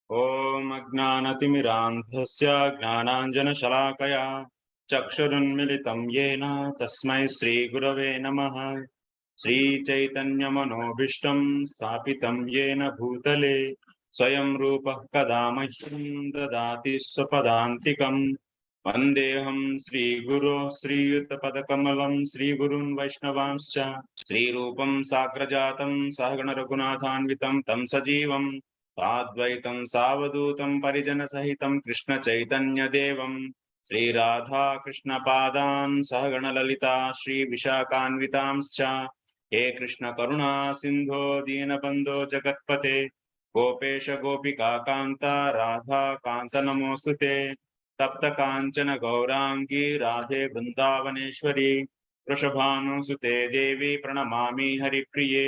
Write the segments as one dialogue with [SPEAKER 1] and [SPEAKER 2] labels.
[SPEAKER 1] ॐ अज्ञानतिमिरान्धस्य ज्ञानाञ्जनशलाकया चक्षुरुन्मिलितं येन तस्मै श्रीगुरवे नमः। श्रीचैतन्यमनोभीष्टं स्थापितं येन भूतले स्वयं रूपः कदा मह्यं ददाति स्वपदान्तिकम्। वन्देऽहं श्रीगुरो श्रीयुतपदकमलं श्रीगुरुन् वैष्णवांश्च श्रीरूपं साग्रजातं सहगण रघुनाथान्वितं तं सजीवम् साद्वैतं सावधूतं परिजनसहितं कृष्णचैतन्यदेवं श्रीराधा कृष्णपादान् सहगणललिता श्रीविशाखान्वितांश्च हे कृष्णकरुणा सिन्धो दीनबन्धो जगत्पते गोपेश गोपिकान्ता राधा कान्त नमोऽस्तुते तप्तकाञ्चन गौराङ्गी राधे वृन्दावनेश्वरी वृषभानुसुते देवी प्रणमामि हरिप्रिये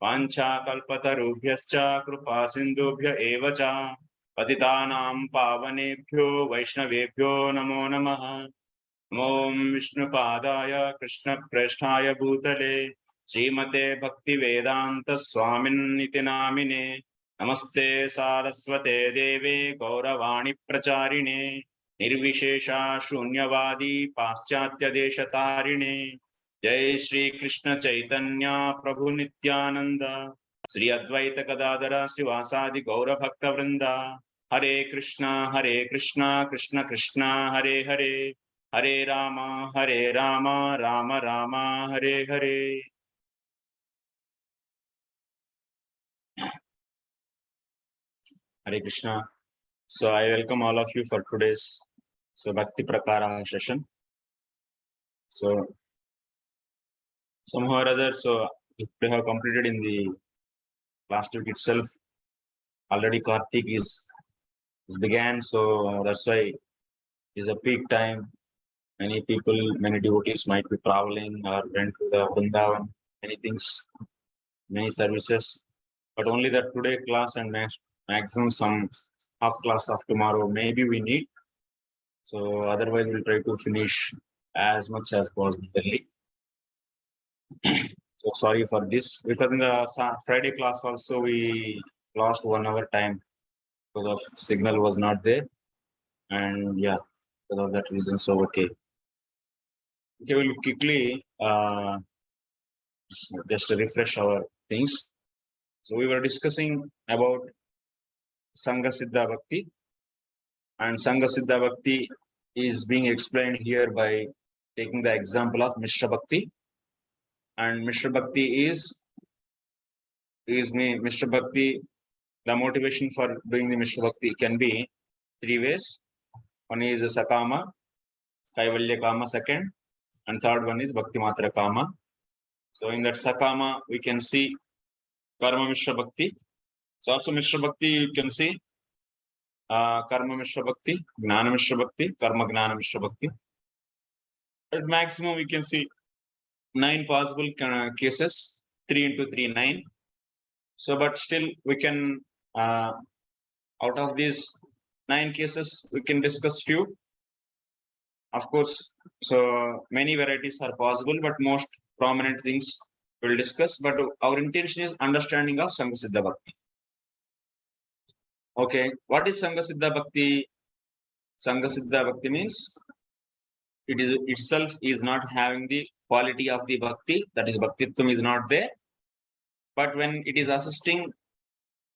[SPEAKER 1] वाञ्छाकल्पतरुभ्यश्च कृपा सिन्धुभ्य एव च पतितानां पावनेभ्यो वैष्णवेभ्यो नमो नमः। ॐ विष्णुपादाय कृष्णप्रेष्ठाय भूतले श्रीमते भक्तिवेदान्त स्वामिन्निति नामिने नमस्ते सारस्वते देवे गौरवाणी प्रचारिणे निर्विशेषा शून्यवादी पाश्चात्यदेशतारिणे जय श्री कृष्ण चैतन्य प्रभु नित्यानंद श्री अद्वैत गदाधर श्रीवासादि गौर भक्त वृंदा हरे Krishna Krishna Krishna Hare Hare Hare Ram Ram Ram Hare Hare. Hare Krishna. So I welcome all of you for today's Bhakti Prakara session. So somehow or other, we have completed in the last week itself. Already Kartik is began, so that's why it's a peak time. Many people, many devotees might be traveling or went to the Vrindavan, many things, many services. But only that today class and next maximum some half class of tomorrow maybe we need. So otherwise we'll try to finish as much as possible early. So sorry for this. Because in the Friday class also we lost 1 hour time because of signal was not there. And yeah, because of that reason. So okay. Okay, we'll quickly just refresh our things. So we were discussing about Sangha Siddha Bhakti, and Sangha Siddha Bhakti is being explained here by taking the example of Mishra Bhakti. And Mishra Bhakti is Mishra Bhakti. The motivation for doing the Mishra Bhakti can be 3 ways. One is Sakama, Kaivalya Kama second, and third one is Bhakti Matra Kama. So in that Sakama we can see Karma Mishra Bhakti. So also Mishra Bhakti you can see Karma Mishra Bhakti, Gnana Mishra Bhakti, Karma Gnana Mishra Bhakti. At maximum we can see 9 possible cases, 3 into 3, 9. So but still we can out of these 9 cases we can discuss few. Of course, so many varieties are possible, but most prominent things we'll discuss. But our intention is understanding of Sangha Siddha Bhakti. Okay, what is Sangha Siddha Bhakti? Sangha Siddha Bhakti means it is itself is not having the quality of the Bhakti, that is Bhaktitvam is not there. But when it is assisting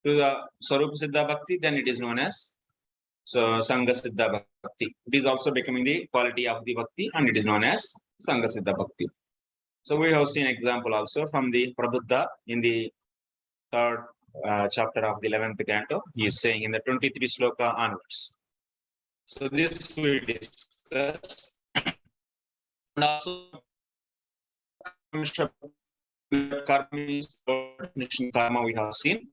[SPEAKER 1] to the Swarupa Siddha Bhakti, then it is known as Sangha Siddha Bhakti. It is also becoming the quality of the Bhakti, and it is known as Sangha Siddha Bhakti. So we have seen example also from the Prabuddha in the 3rd chapter of the 11th canto. He is saying in the 23 sloka onwards. So this we discussed. And also karma means karma we have seen.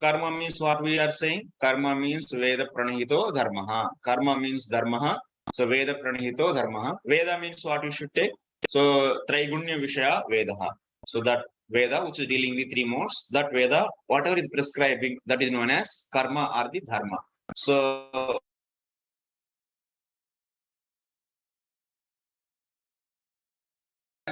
[SPEAKER 1] Karma means what we are saying. Karma means Veda Pranihito Dharmaha. Karma means Dharmaha. So Veda Pranihito Dharmaha. Veda means what you should take. So Traigunya Vishaya Vedaha. So that Veda which is dealing with 3 modes, that Veda, whatever is prescribing, that is known as Karma or the Dharma. So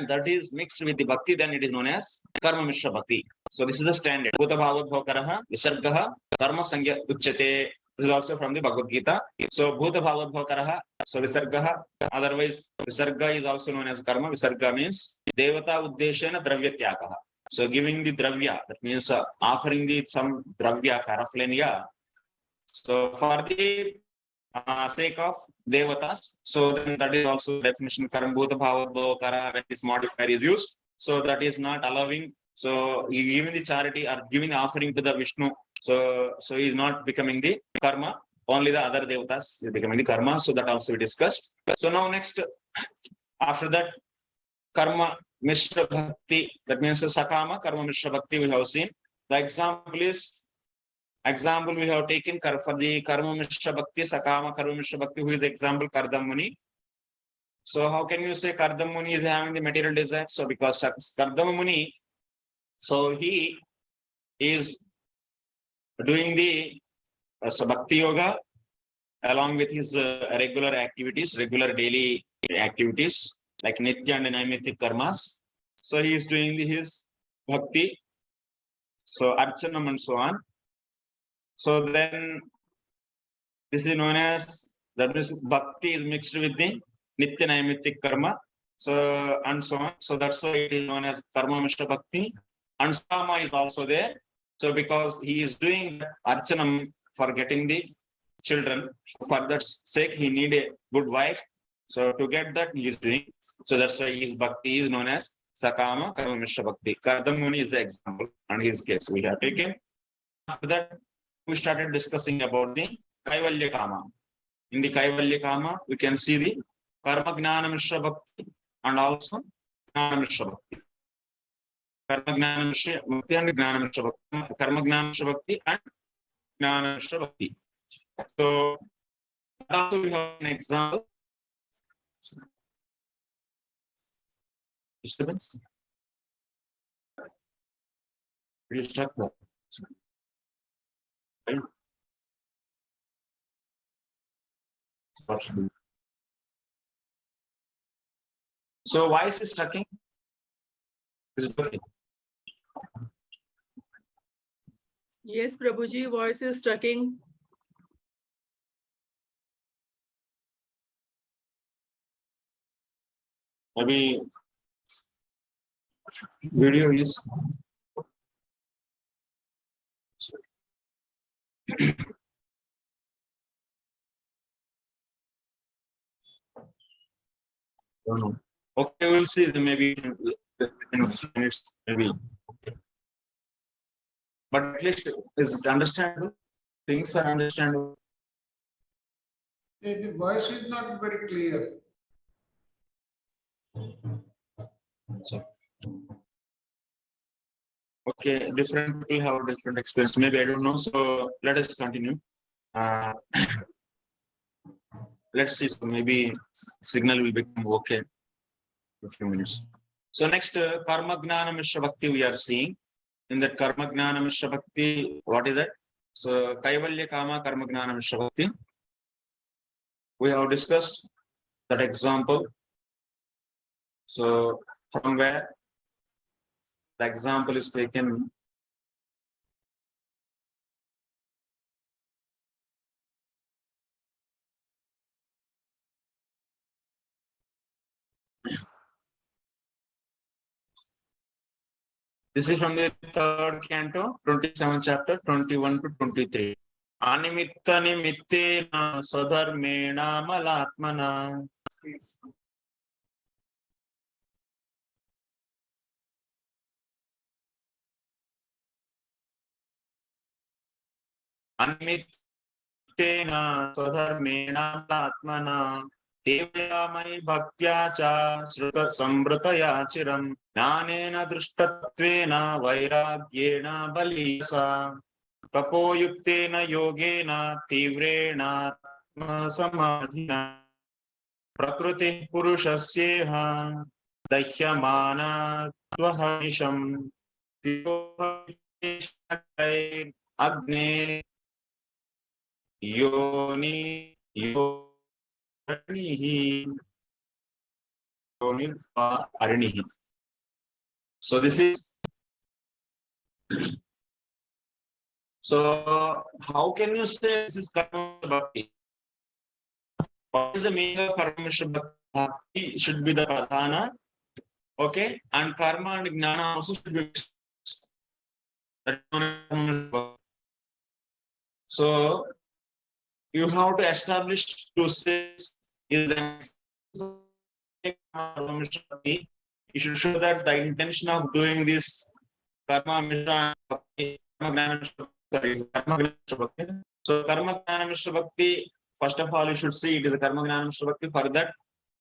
[SPEAKER 1] that is mixed with the bhakti, then it is known as karma mishra bhakti. So this is the standard. Bhuta bhavodbhokaraha visargaha karma sangya uchyate. This is also from the Bhagavad Gita. So bhuta bhavodbhokaraha, so visargaha, otherwise visarga is also known as karma. Visarga means devata uddeshena dravya tyagaha. So giving the dravya, that means offering the some dravya, paraphernalia. So for the sake of devatas, so then that is also definition karma bhuta bhavodbhokara when this modifier is used. So that is not allowing. So giving the charity or giving the offering to the Vishnu. So he is not becoming the karma. Only the other devatas is becoming the karma. So that also we discussed. So now next, after that, karma mishra bhakti. That means sakama karma mishra bhakti we have seen. The example we have taken for the karma mishra bhakti, sakama karma mishra bhakti. Who is the example? Kardam Muni. So how can you say Kardam Muni is having the material desire? So because Kardam Muni, so he is doing the so bhakti yoga along with his regular activities, regular daily activities like nitya and naimittik karmas. So he is doing his bhakti, so archanam and so on. So then this is known as, that means bhakti is mixed with the nitya naimittik karma. So and so on. So that's why it is known as karma mishra bhakti. And sama is also there. So because he is doing archanam for getting the children, for that sake he need a good wife. So to get that he is doing. So that's why his bhakti is known as sakama karma mishra bhakti. Kardam Muni is the example and his case we have taken. After that, we started discussing about the Kaivalya Kama. In the Kaivalya Kama, we can see the Karma Gnana Mishra Bhakti and also Gnana Mishra Bhakti. Karma Gnana Mishra Bhakti and Gnana Mishra Bhakti. Karma Gnana Mishra Bhakti and Gnana Mishra Bhakti. So also we have an example. Disturbance? We'll start. So why is it stucking?
[SPEAKER 2] Yes, Prabhuji, voice is stucking.
[SPEAKER 1] Maybe video is okay, we'll see maybe in a few minutes, maybe. But at least is it understandable? Things are understandable.
[SPEAKER 3] The voice is not very clear.
[SPEAKER 1] So, okay, different people have different experience. Maybe I don't know. So let us continue. Let's see. So maybe signal will become okay in a few minutes. So next, Karma Gnana Mishra Bhakti we are seeing. In that Karma Gnana Mishra Bhakti, what is that? So Kaivalya Kama Karma Gnana Mishra Bhakti. We have discussed that example. So from where the example is taken. This is from the 3rd canto, 27th chapter, 21 to 23. Animitta nimittena sadharmena malatmana. Animittena sadharmena malatmana. Devayamai bhaktya cha sruta samvritaya chiram. Jnanena drishtatvena vairagyena balisa. Tapoyuktena yogena tivrena samadhina. Prakriti purushasyeha dahyamana tvahisham. Agne yoni yonihi. Yonir va Arinihi. So this is. So how can you say this is karma bhakti? What is the meaning of karma mishra bhakti? Should be the pradhana, okay, and karma and gnana also should be mixed. So you have to establish to say is an karma mishra bhakti. You should show that the intention of doing this karma mishra bhakti, karma gnana mishra bhakti, sorry, karma gnana mishra bhakti. So karma gnana mishra bhakti, first of all, you should see it is a karma gnana mishra bhakti. For that,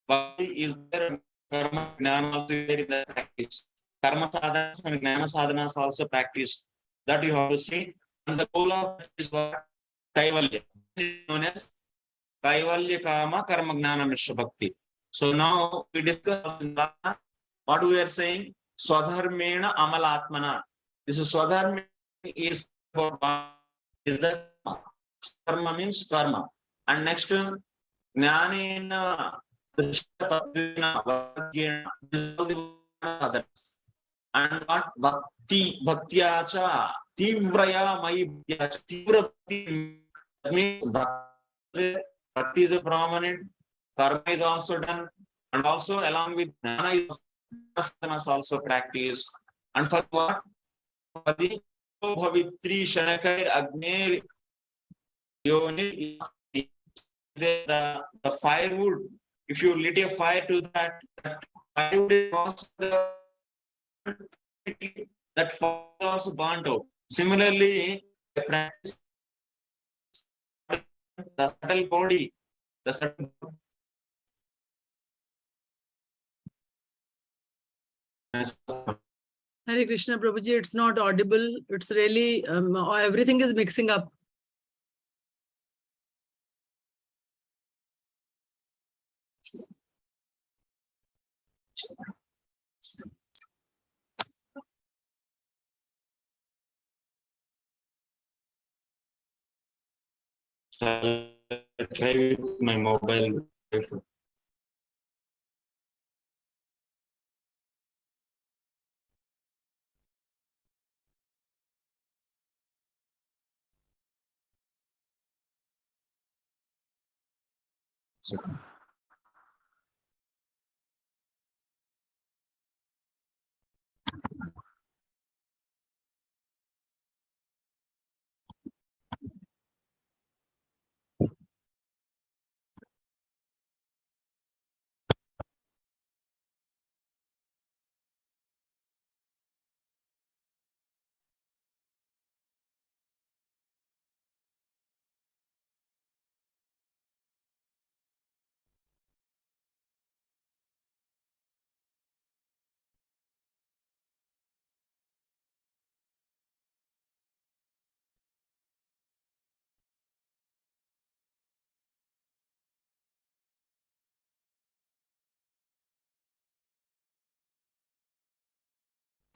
[SPEAKER 1] bhakti is there, karma gnana also is there in the practice. Karma sadhanas and gnana sadhanas also practiced. That you have to see. And the goal of it is what? Kaivalya, known as Kaivalya Kama Karma Gnana Mishra Bhakti. So now we discuss what we are saying. Swadharmena Amalatmana. This is Swadharmena is the karma means karma. And next, Jnanena others. And what bhakti, bhaktyacha, tivraya mai bhaktyacha, tivra bhakti means bhakti is a prominent, karma is also done, and also along with jnana is also practiced. And for what? For the bhavitri shanakar agner yoni, the firewood, if you lit a fire to that firewood is also that fire also burnt out. Similarly, the practice, the subtle body, the subtle
[SPEAKER 2] Hare Krishna Prabhuji, it's not audible. It's really, everything is mixing up.
[SPEAKER 1] I'll try with my mobile.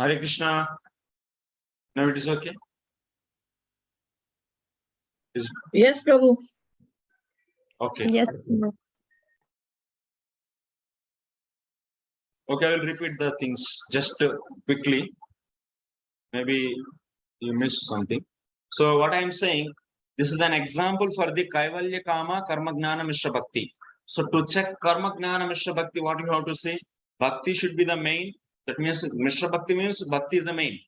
[SPEAKER 1] Hare Krishna. Now it is okay.
[SPEAKER 4] Yes, Prabhu.
[SPEAKER 1] Okay.
[SPEAKER 4] Yes.
[SPEAKER 1] Okay, I will repeat the things just quickly. Maybe you missed something. So what I am saying, this is an example for the Kaivalya Kama Karma Gnana Mishra Bhakti. So to check Karma Gnana Mishra Bhakti, what you have to say? Bhakti should be the main. That means Mishra Bhakti means Bhakti is the main.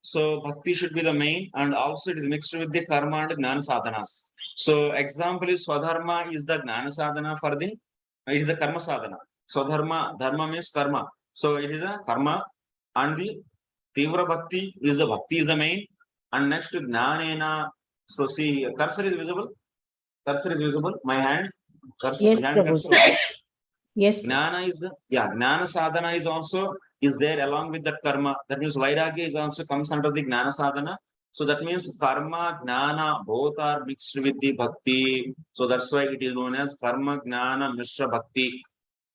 [SPEAKER 1] So Bhakti should be the main, and also it is mixed with the Karma and Gnana Sadhanas. So example is Swadharma is the Gnana Sadhana for the, it is the Karma Sadhana. Swadharma, Dharma means Karma. So it is a Karma, and the Tivra Bhakti is the main, and next Jnanena. So see, cursor is visible. Cursor is visible. My hand. Cursor.
[SPEAKER 4] Yes,
[SPEAKER 1] Hand
[SPEAKER 4] Prabhu.
[SPEAKER 1] cursor.
[SPEAKER 4] Yes.
[SPEAKER 1] Jnana is the, Jnana sadhana is also is there along with that karma. That means Vairagya is also comes under the Jnana sadhana. So that means karma, jnana, both are mixed with the bhakti. So that's why it is known as karma, jnana, mishra bhakti.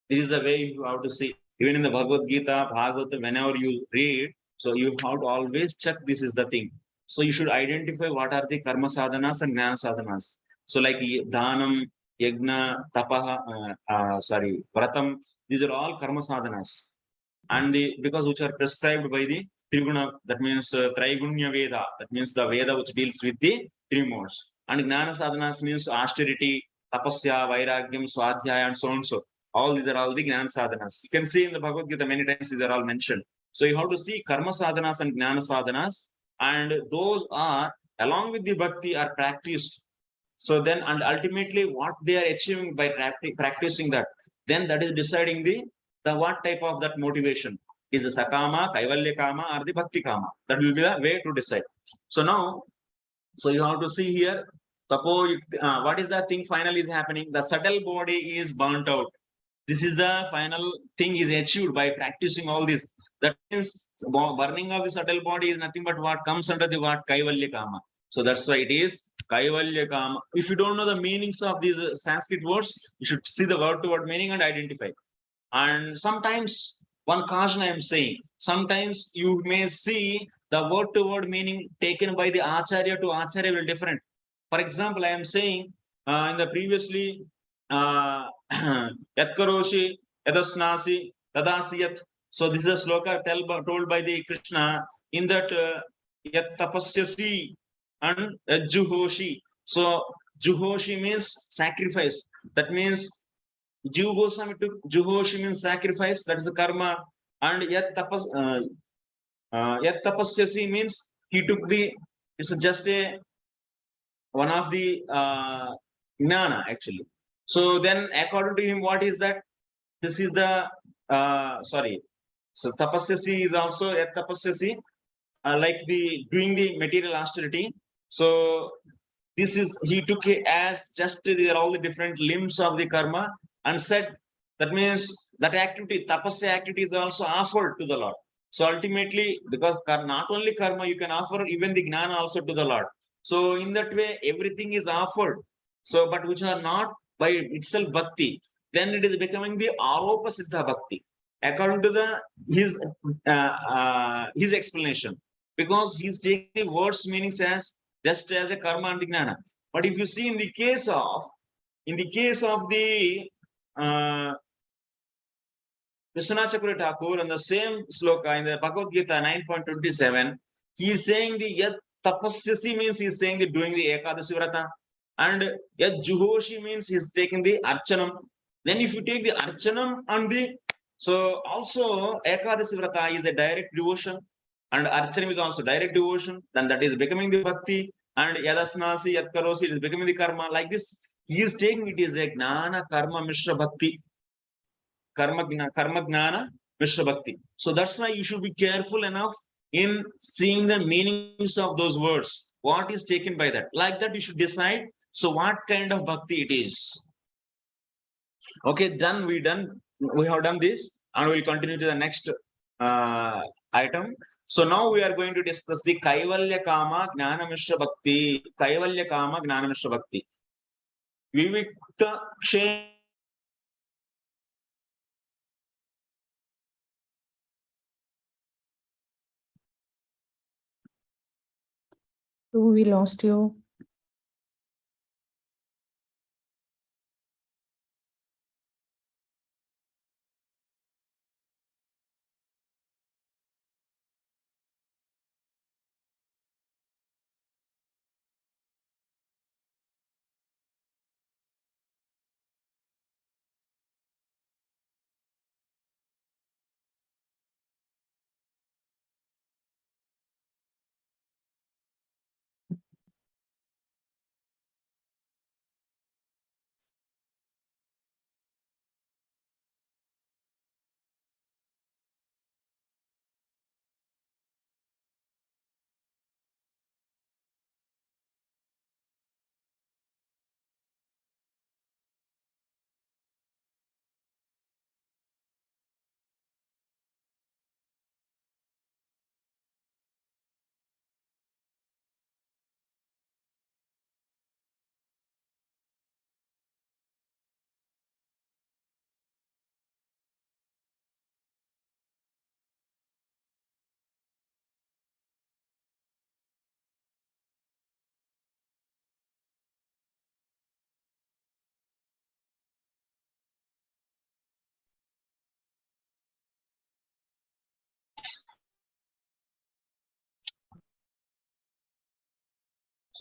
[SPEAKER 1] This is the way you have to see. Even in the Bhagavad Gita, Bhagavata, whenever you read, so you have to always check this is the thing. So you should identify what are the karma sadhanas and jnana sadhanas. So like dhanam, yajna, tapaha, vratam, These are all karma sadhanas. And because which are prescribed by the Triguna, that means Traigunya Veda, that means the Veda which deals with the three modes. And Gnana sadhanas means austerity, tapasya, vairagyam, swadhyaya, and so on. So all these are all the Gnana sadhanas. You can see in the Bhagavad Gita many times these are all mentioned. So you have to see karma sadhanas and Gnana sadhanas, and those are along with the bhakti are practiced. So then, and ultimately what they are achieving by practicing that, then that is deciding the what type of that motivation is the sakama, kaivalya kama, or the bhakti kama. That will be the way to decide. So now, so you have to see here, what is the thing finally is happening? The subtle body is burnt out. This is the final thing is achieved by practicing all this. That means burning of the subtle body is nothing but what comes under the what kaivalya kama. So that's why it is kaivalya kama. If you don't know the meanings of these Sanskrit words, you should see the word to word meaning and identify. And sometimes one caution I am saying, sometimes you may see the word to word meaning taken by the acharya to acharya will different. For example, I am saying in the previously yat karoshi yadasnasi tadasiyat. So this is a sloka told by the Krishna in that yat tapasyasi and juhoshi. So juhoshi means sacrifice. That means Jiva Goswami took Juhoshi means sacrifice, that is a karma, and yet tapasyasi means he took the, it's just a one of the gnana actually. So then according to him, what is that? This is the sorry. So tapasyasi is also yet tapasyasi, like the doing the material austerity. So this is, he took it as just these are all the different limbs of the karma and said that means that activity, tapasya activity is also offered to the Lord. So ultimately, because not only karma, you can offer even the gnana also to the Lord. So in that way, everything is offered. So, but which are not by itself bhakti, then it is becoming the aropa siddha bhakti, according to the his explanation, because he's taking the words meanings as just as a karma and the gnana. But if you see in the case of the Vishwanath Chakravarti Thakur, and the same sloka in the Bhagavad Gita 9.27, he is saying the yat tapasyasi means he is saying the doing the Ekadasi Vrata, and yat juhoshi means he is taking the archanam. Then if you take the archanam and the, so also Ekadasi Vrata is a direct devotion, and archanam is also direct devotion, then that is becoming the bhakti, and yadasnasi yat karosi is becoming the karma. Like this, he is taking it is a gnana karma mishra bhakti. Karma gnana mishra bhakti. So that's why you should be careful enough in seeing the meanings of those words. What is taken by that? Like that, you should decide. So what kind of bhakti it is? Okay, done. We have done this, and we'll continue to the next item. So now we are going to discuss the Kaivalya Kama Gnana Mishra Bhakti. Kaivalya Kama Gnana Mishra Bhakti. Vivikta Kshe.
[SPEAKER 4] We lost you.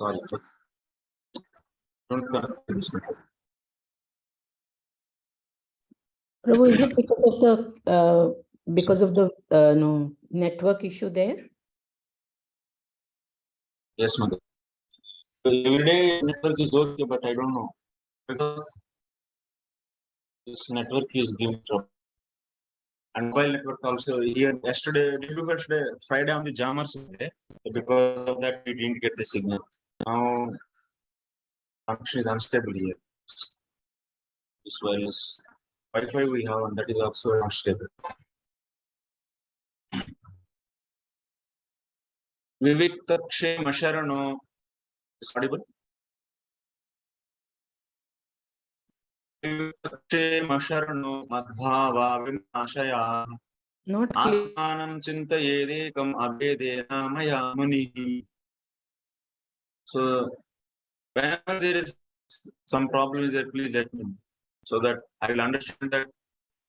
[SPEAKER 1] Sorry. Don't connect to this network.
[SPEAKER 4] Prabhu, is it because of the no network issue there?
[SPEAKER 1] Yes, mother. Every day network is okay, but I don't know because this network is giving trouble. And mobile network also here yesterday, day before yesterday, Friday on the jammers day. Because of that, we didn't get the signal. Now function is unstable here. This wireless Wi-Fi we have, and that is also unstable. Vivikta Kshema Sharano is audible. Vivikta Kshema Sharano Madhava Vinashaya
[SPEAKER 4] Not clear.
[SPEAKER 1] Atmanam Chintayedekam Abedena Maya Muni. So whenever there is some problem is there, please let me know, so that I will understand that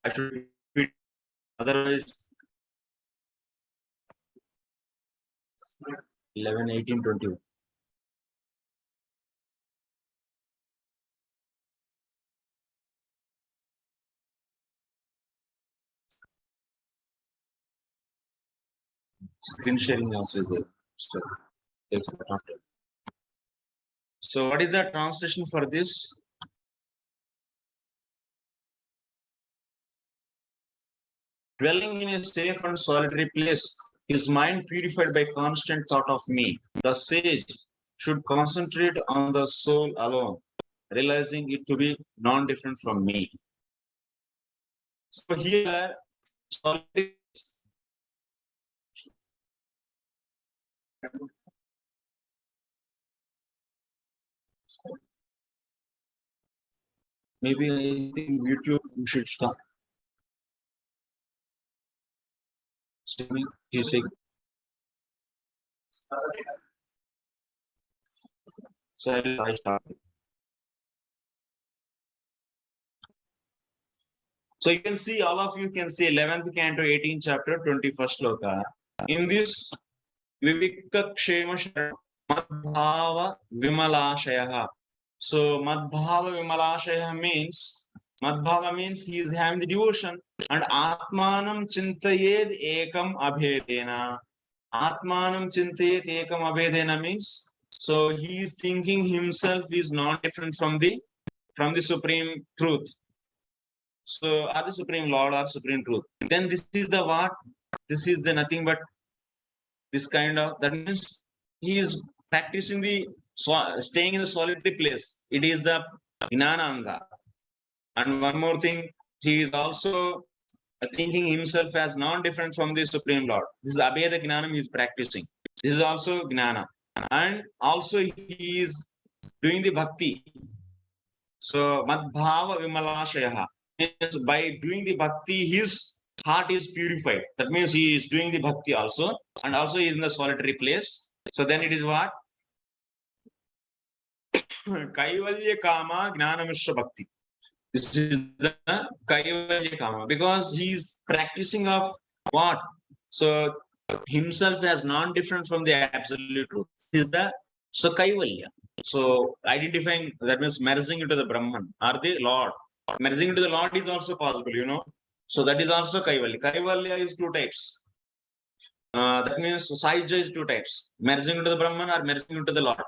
[SPEAKER 1] I should repeat. Otherwise 11, 18, 21. Screen sharing also is there. So, takes a lot of time. So what is the translation for this? Dwelling in a safe and solitary place, his mind purified by constant thought of me. The sage should concentrate on the soul alone, realizing it to be non-different from me. So here, solitary maybe I think YouTube we should stop. Streaming, he's saying. So I start. So you can see, all of you can see 11th canto, 18th chapter, 21st sloka. In this, Vivikta Kshema Sharana Madhava Vimalashaya. So Madhava Vimalashaya means, Madhava means he is having the devotion, and Atmanam Chintayed Ekam Abhedena. Atmanam Chintayed Ekam Abhedena means, so he is thinking himself is not different from the supreme truth. So are the supreme Lord or supreme truth. Then this is the what? This is the nothing but this kind of, that means he is practicing the staying in the solitary place. It is the Gnananga. And one more thing, he is also thinking himself as non-different from the Supreme Lord. This is Abheda Gnanam he is practicing. This is also Gnana. And also he is doing the bhakti. So Madhava Vimalashayaha. By doing the bhakti, his heart is purified. That means he is doing the bhakti also, and also he is in the solitary place. So then it is what? Kaivalya Kama Gnanamishra Bhakti. This is the Kaivalya Kama, because he is practicing of what? So himself as non-different from the absolute truth. This is the Kaivalya. So identifying, that means merging into the Brahman or the Lord. Merging into the Lord is also possible, you know. So that is also Kaivalya. Kaivalya is two types. That means Sahaja is two types. Merging into the Brahman or merging into the Lord.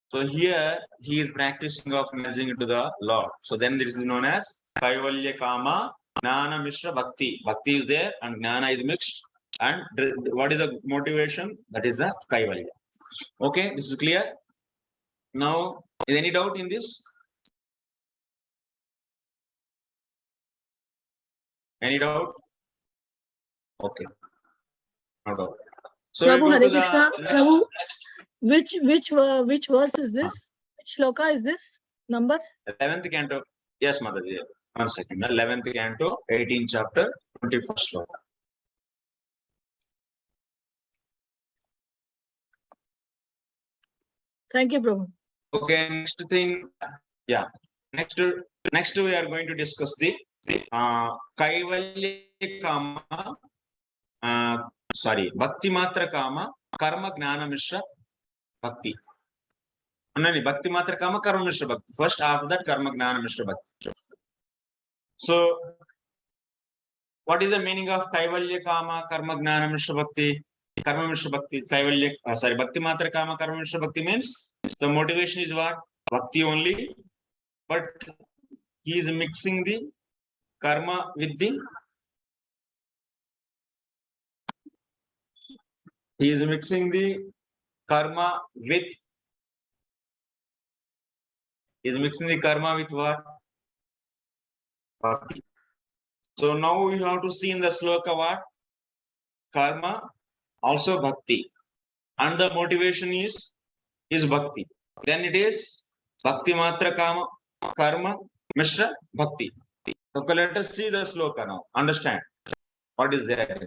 [SPEAKER 1] So here he is practicing of merging into the Lord. So then this is known as Kaivalya Kama Gnana Mishra Bhakti. Bhakti is there and Gnana is mixed. And what is the motivation? That is the Kaivalya. Okay, this is clear. Now, is any doubt in this? Any doubt? Okay. No doubt. So
[SPEAKER 5] Prabhu,
[SPEAKER 1] we go
[SPEAKER 5] Hare
[SPEAKER 1] to
[SPEAKER 5] Krishna.
[SPEAKER 1] the
[SPEAKER 5] Prabhu, which verse is this? Which shloka is this? Number?
[SPEAKER 1] 11th canto. Yes, Mother. Yeah. 1 second. 11th canto, 18th chapter, 21st sloka.
[SPEAKER 5] Thank you, Prabhu.
[SPEAKER 1] Okay, next thing. Yeah. Next we are going to discuss the Kaivalya Kama. Bhakti Matra Kama, Karma Gnana Mishra Bhakti. Anani, Bhakti Matra Kama, Karma Mishra Bhakti. First, after that, Karma Gnana Mishra Bhakti. So, what is the meaning of Kaivalya Kama, Karma Gnana Mishra Bhakti? Karma Mishra Bhakti, Kaivalya, Bhakti Matra Kama, Karma Mishra Bhakti means the motivation is what? Bhakti only, but he is mixing the karma with the karma with what? Bhakti. So now we have to see in the sloka what? Karma, also bhakti. And the motivation is bhakti. Then it is Bhakti Matra Kama, Karma, Mishra, Bhakti. Okay, let us see the sloka now. Understand what is there.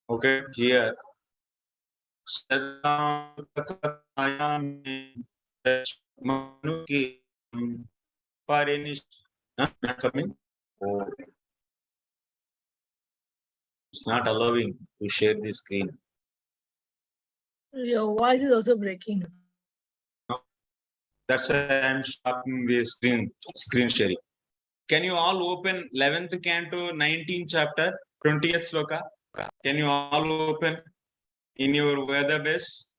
[SPEAKER 1] Okay, here. Not coming. Oh. It's not allowing to share the screen.
[SPEAKER 5] Your voice is also breaking.
[SPEAKER 1] That's why I'm stopping the screen sharing. Can you all open 11th canto, 19th chapter, 20th sloka? Can you all open in your Veda base?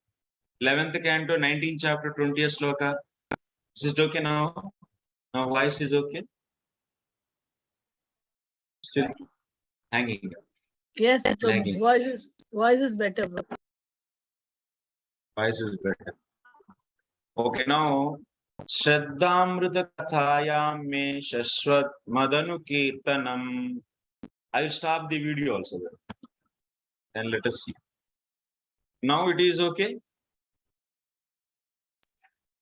[SPEAKER 1] 11th canto, 19th chapter, 20th sloka. Is it okay now? Now voice is okay? Still hanging.
[SPEAKER 5] Yes, the
[SPEAKER 1] Lagging.
[SPEAKER 5] voice is better.
[SPEAKER 1] Voice is better. Okay, now Shraddhamrita Kathayam Me Shashwat Madanu Kirtanam. I will stop the video also. Then let us see. Now it is okay?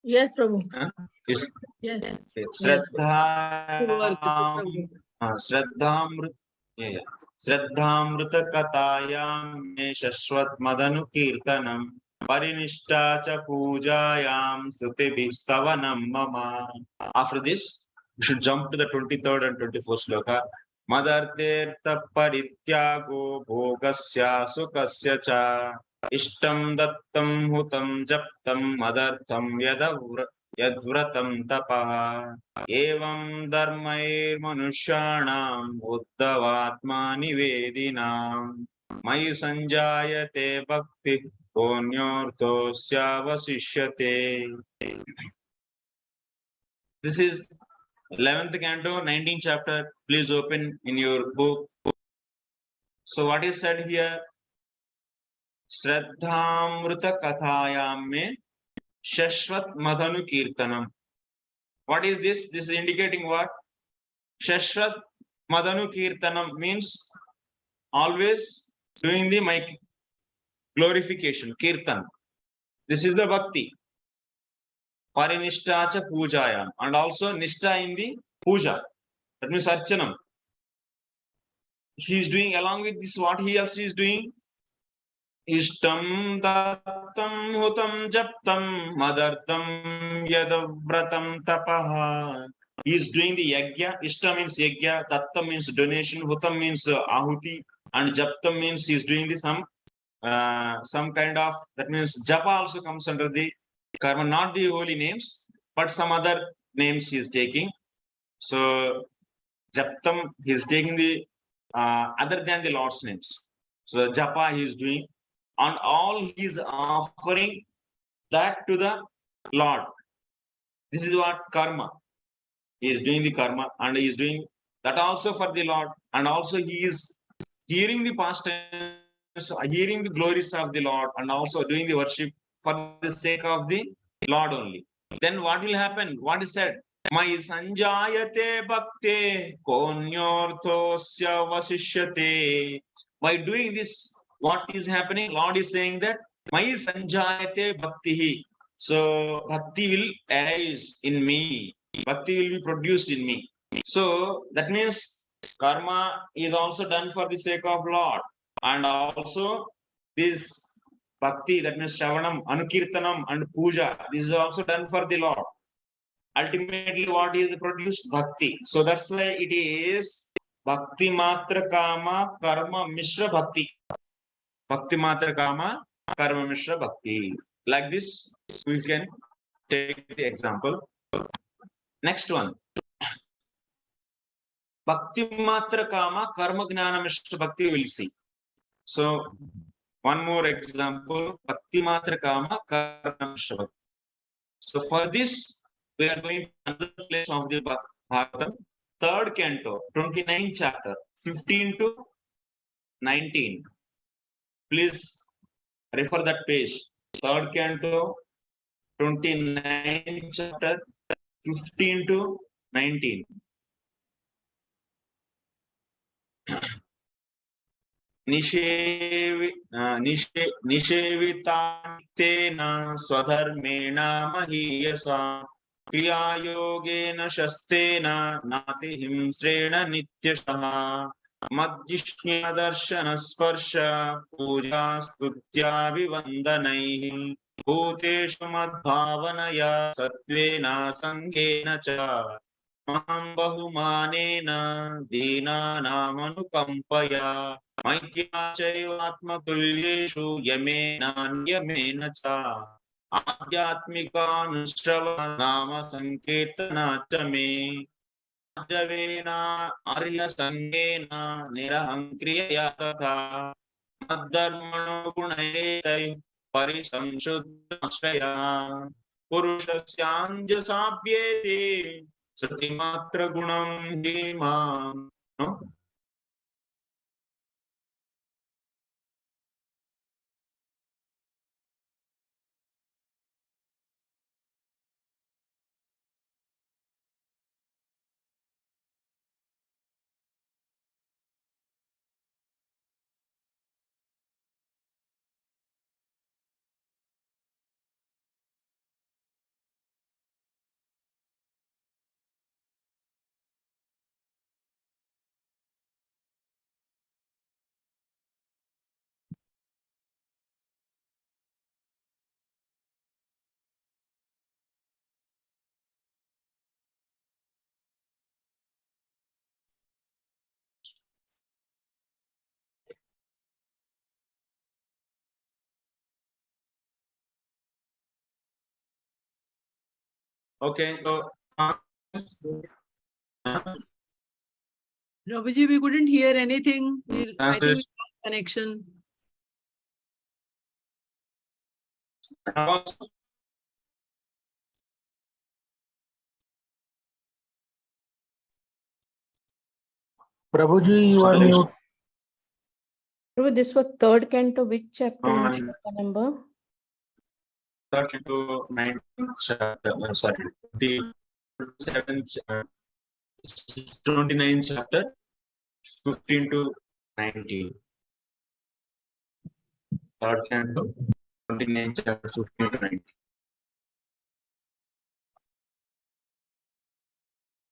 [SPEAKER 5] Yes, Prabhu.
[SPEAKER 1] Yes.
[SPEAKER 5] Yes.
[SPEAKER 1] Shraddhamrita. Yeah. Shraddhamrita Kathayam Me Shashwat Madanu Kirtanam. Parinishta cha pujayam sutibhi stavanam mama. After this, we should jump to the 23rd and 24th sloka. Madartertha parityago bhogasya sukasya cha ishtam dattam hutam japtam madartham yadvratam tapah. Evam dharmair manushyanam uddhavatma nivedinam. Mayi sanjayate bhakti This is 11th canto, 19th chapter. Please open in your book. So what is said here? Shraddhamrita Kathayam Me Shashwat Madhanu Kirtanam. What is this? This is indicating what? Shashwat Madhanu Kirtanam means always doing the mic glorification, kirtan. This is the bhakti. Parinishta cha pujayam. And also nishta in the puja. That means archanam. He is doing along with this, what he else is doing? Ishtam dattam hutam japtam madartam yadavratam tapaha. He is doing the yagya. Ishta means yagya. Dattam means donation. Hutam means ahuti. And japtam means he is doing the some kind of, that means japa also comes under the karma, not the holy names, but some other names he is taking. So japtam, he is taking the other than the Lord's names. So japa he is doing, and all he is offering that to the Lord. This is what karma. He is doing the karma, and he is doing that also for the Lord, and also he is hearing the pastimes, hearing the glories of the Lord, and also doing the worship for the sake of the Lord only. Then what will happen? What is said? Mai sanjayate bhakte konyorthosya vasishyate. By doing this, what is happening? Lord is saying that Mai sanjayate bhaktihi. So bhakti will arise in me. Bhakti will be produced in me. So that means karma is also done for the sake of Lord. And also this bhakti, that means Shravanam, Anukirtanam and Puja, this is also done for the Lord. Ultimately, what is produced? Bhakti. So that's why it is Bhakti Matra Kama Karma Mishra Bhakti. Bhakti Matra Kama Karma Mishra Bhakti. Like this, we can take the example. Next one. Bhakti Matra Kama Karma Gnana Mishra Bhakti we will see. So, one more example. Bhakti Matra Kama Karma Mishra Bhakti. So, for this, we are going to another place of the Bhagavatam, third canto, 29th chapter, 15 to 19. Please refer that page. Third canto, 29th chapter, 15 to 19. निषेवितान्तेन स्वधर्मेण महीयसा क्रियायोगेन शस्तेन नातिहिंस्रेण नित्यशः मज्जिष्ण्यदर्शनस्पर्श पूजा स्तुत्याभिवन्दनैः भूतेषु मद्भावनया सत्त्वेन सङ्गेन च मां बहुमानेन दीनानामनुकम्पया मैत्र्या चैवात्मतुल्येषु यमेनान्यमेन च आध्यात्मिकानुश्रवणाम सङ्कीर्तना च मे आर्जवेन आर्यसङ्गेन निरहङ्क्रियया तथा मद्धर्मणो गुणैतैः परिसंशुद्धाश्रया पुरुषस्याञ्जसाभ्येते श्रुतिमात्र गुणं धीमां no? Okay, so
[SPEAKER 2] Prabhuji, we couldn't hear anything. I think we
[SPEAKER 1] Translation.
[SPEAKER 2] lost connection.
[SPEAKER 6] Prabhuji, you are mute.
[SPEAKER 4] Prabhu, this was third canto, which chapter and
[SPEAKER 1] and
[SPEAKER 4] shloka number?
[SPEAKER 1] start into 19th chapter, sorry, 27th, 29th chapter, 15 to 19. Third canto, 29th chapter, 15 to 19.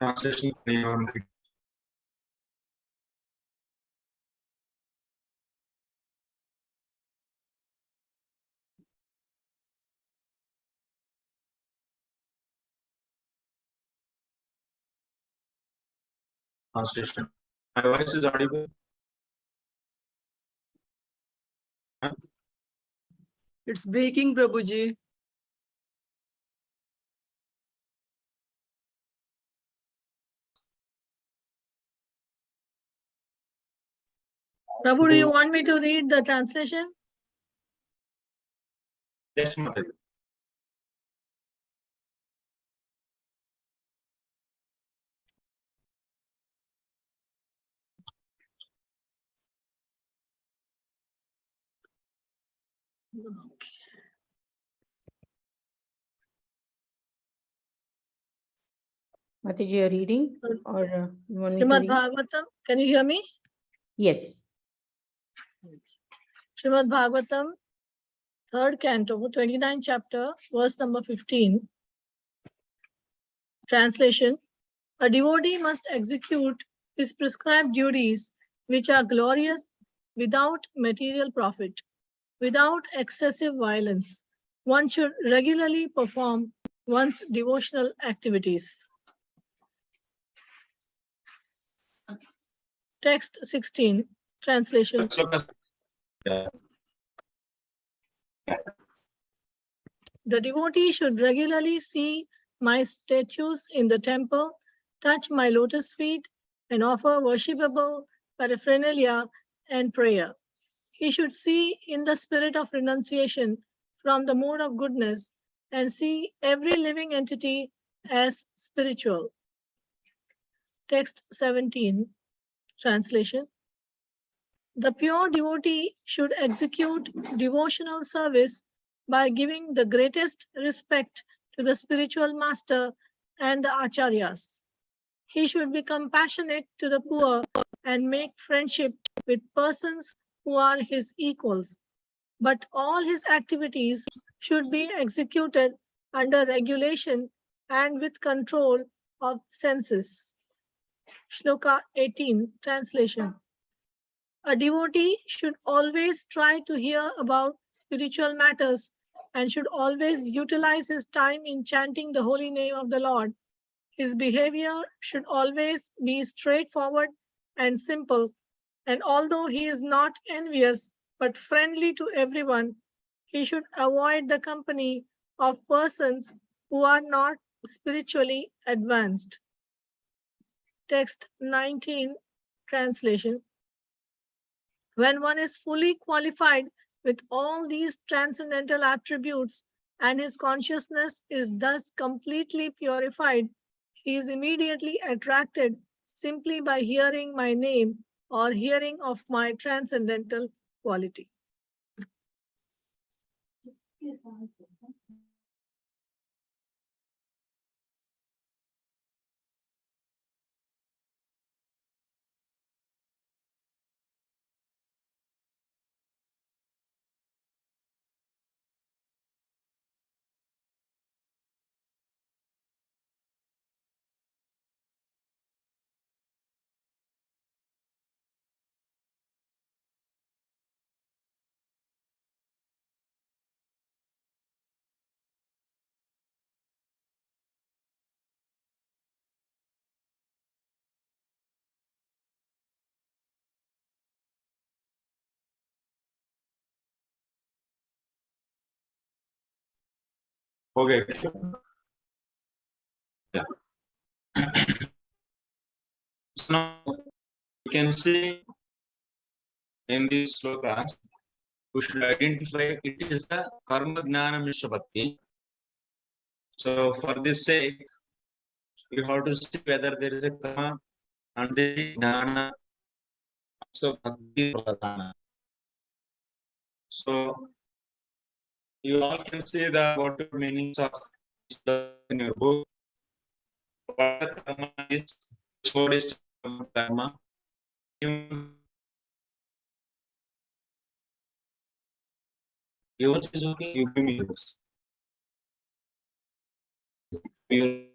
[SPEAKER 1] Translation. Translation. My voice is audible.
[SPEAKER 2] It's breaking, Prabhuji.
[SPEAKER 5] Prabhu, do you want me to read the translation?
[SPEAKER 1] Yes, Mataji.
[SPEAKER 5] Okay.
[SPEAKER 4] Mataji, you're reading or you want me to
[SPEAKER 5] Srimad
[SPEAKER 4] read?
[SPEAKER 5] Bhagavatam, can you hear me?
[SPEAKER 4] Yes.
[SPEAKER 5] Srimad Bhagavatam, 3rd canto, 29th chapter, verse number 15. Translation: a devotee must execute his prescribed duties, which are glorious, without material profit, without excessive violence. One should regularly perform one's devotional activities. Text 16. Translation: the devotee should regularly see my statues in the temple, touch my lotus feet, and offer worshipable paraphernalia and prayer. He should see in the spirit of renunciation from the mode of goodness and see every living entity as spiritual. Text 17. Translation: the pure devotee should execute devotional service by giving the greatest respect to the spiritual master and the acharyas. He should be compassionate to the poor and make friendship with persons who are his equals. But all his activities should be executed under regulation and with control of senses. Shloka 18, translation: a devotee should always try to hear about spiritual matters and should always utilize his time in chanting the holy name of the Lord. His behavior should always be straightforward and simple, and although he is not envious but friendly to everyone, he should avoid the company of persons who are not spiritually advanced. Text 19, translation: when one is fully qualified with all these transcendental attributes and his consciousness is thus completely purified, he is immediately attracted simply by hearing my name or hearing of my transcendental quality.
[SPEAKER 1] Okay. Yeah. So now you can see in these slokas, we should identify it is the karma jnana mishra bhakti. So for this sake, you have to see whether there is a karma and the jnana, so bhakti pradhana. So you all can see the what meanings of in your book. What karma is, what is karma? Yours is okay, you give me yours. You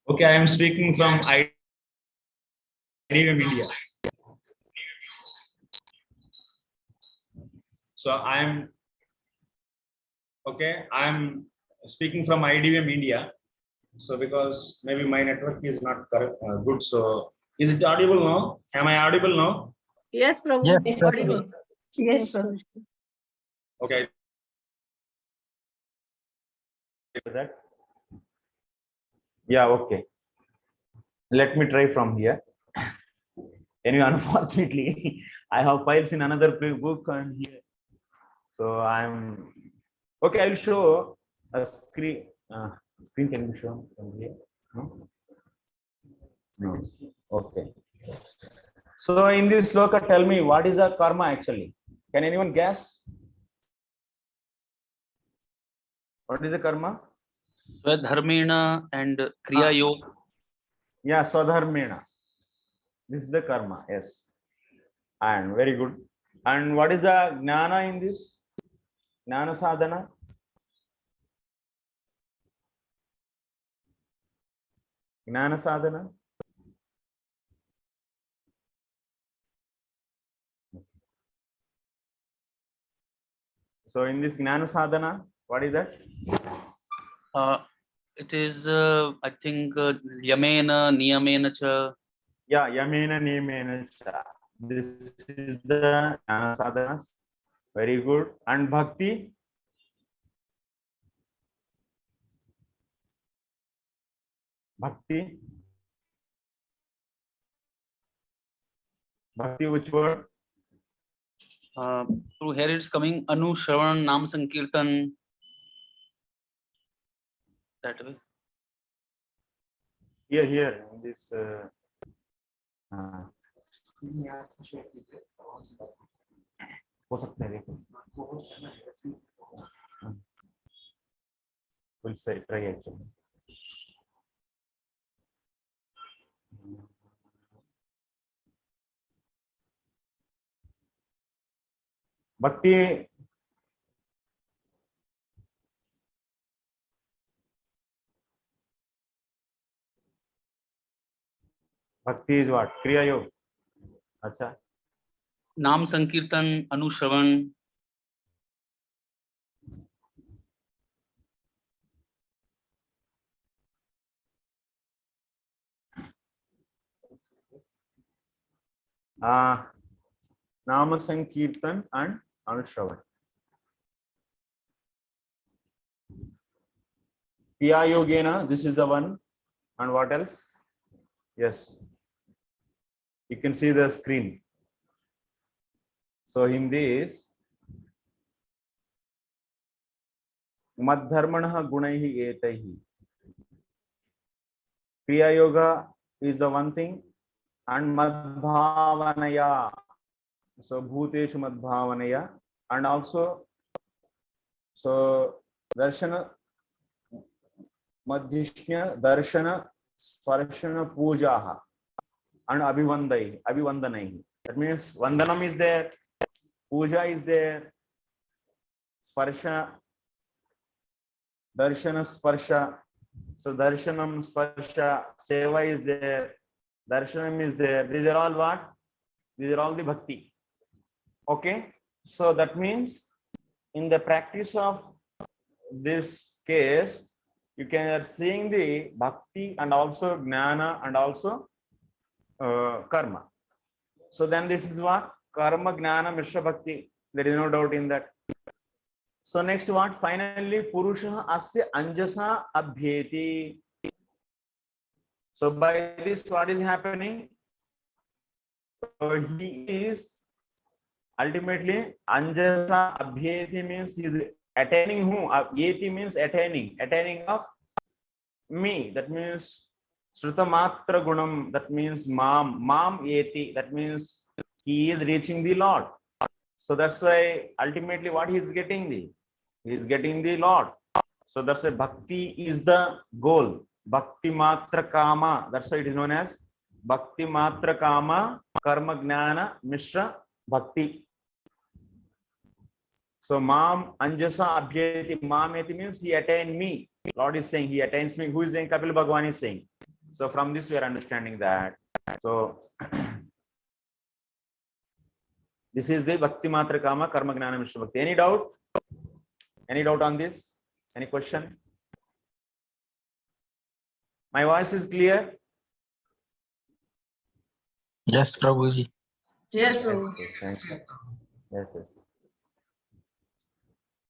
[SPEAKER 1] okay, I am speaking from IDVM India. So I am speaking from IDVM India. So because maybe my network is not correct, good. So is it audible now? Am I audible now?
[SPEAKER 5] Yes, Prabhu.
[SPEAKER 4] Yes,
[SPEAKER 5] Audible.
[SPEAKER 4] Yes, Prabhu.
[SPEAKER 1] Okay. That. Yeah. Okay. Let me try from here. Anyway, unfortunately, I have files in another book and here. So I'm okay. I will show a screen. Screen can be shown from here. No? No. Okay. So in this sloka, tell me what is a karma actually? Can anyone guess? What is a karma?
[SPEAKER 6] Swadharmena and Kriya Yoga.
[SPEAKER 1] Yeah, swadharmena. This is the karma. Yes. And very good. And what is the jnana in this? Jnana sadhana? Jnana sadhana? So in this jnana sadhana, what is that?
[SPEAKER 6] It is, I think, Yamena, Niyamena cha.
[SPEAKER 1] Yeah, yamena niyamena cha. This is the jnana sadhanas. Very good. And bhakti? Bhakti? Bhakti, which word?
[SPEAKER 6] Through here it's coming Anu Shravan Nam Sankirtan. That way.
[SPEAKER 1] Here, in this. हो सकता है देखो. We'll say try actually. Bhakti. Bhakti is what? Kriya Yoga. Acha.
[SPEAKER 6] Nam Sankirtan, Anu Shravan. Nama Sankirtan and Anushravan. Kriya Yogena, this is the one. And what else? Yes. You can see the screen. So in this, Madharmanaha Gunaihi Etaihi. Kriya Yoga is the one thing, and Madbhavanaya. So Bhuteshu Madbhavanaya, and also so Darshana Madhishnya Darshana Sparshana Pujaha and Abhivandanai. That means Vandanam is there, Puja is there, Sparsha, Darshana Sparsha. So Darshanam Sparsha, Seva is there, Darshanam is there. These are all what? These are all the bhakti. Okay. So that means in the practice of this case, you can are seeing the bhakti and also jnana and also karma. So then this is what? Karma, jnana, mishra bhakti. There is no doubt in that. So next what? Finally, Purusha asya anjasa abhyeti. So by this, what is happening? So he is ultimately anjasa abhyeti means he is attaining whom? Yeti means attaining of me. That means Shrutamatra gunam. That means mam yeti. That means he is reaching the Lord. So that's why ultimately what he is getting he is getting the Lord. So that's why bhakti is the goal. Bhakti matra kama. That's why it is known as bhakti matra kama karma jnana mishra bhakti. So mam anjasa abhyeti. Mameti means he attained me. Lord is saying he attains me. Who is saying? Kapil Bhagwan is saying. So from this we are understanding that. So this is the bhakti matra kama karma jnana mishra bhakti. Any doubt? Any doubt on this? Any question? My voice is clear?
[SPEAKER 7] Yes, Prabhuji.
[SPEAKER 2] Yes,
[SPEAKER 5] Yes,
[SPEAKER 2] Prabhu.
[SPEAKER 6] Yes, thank you. Yes.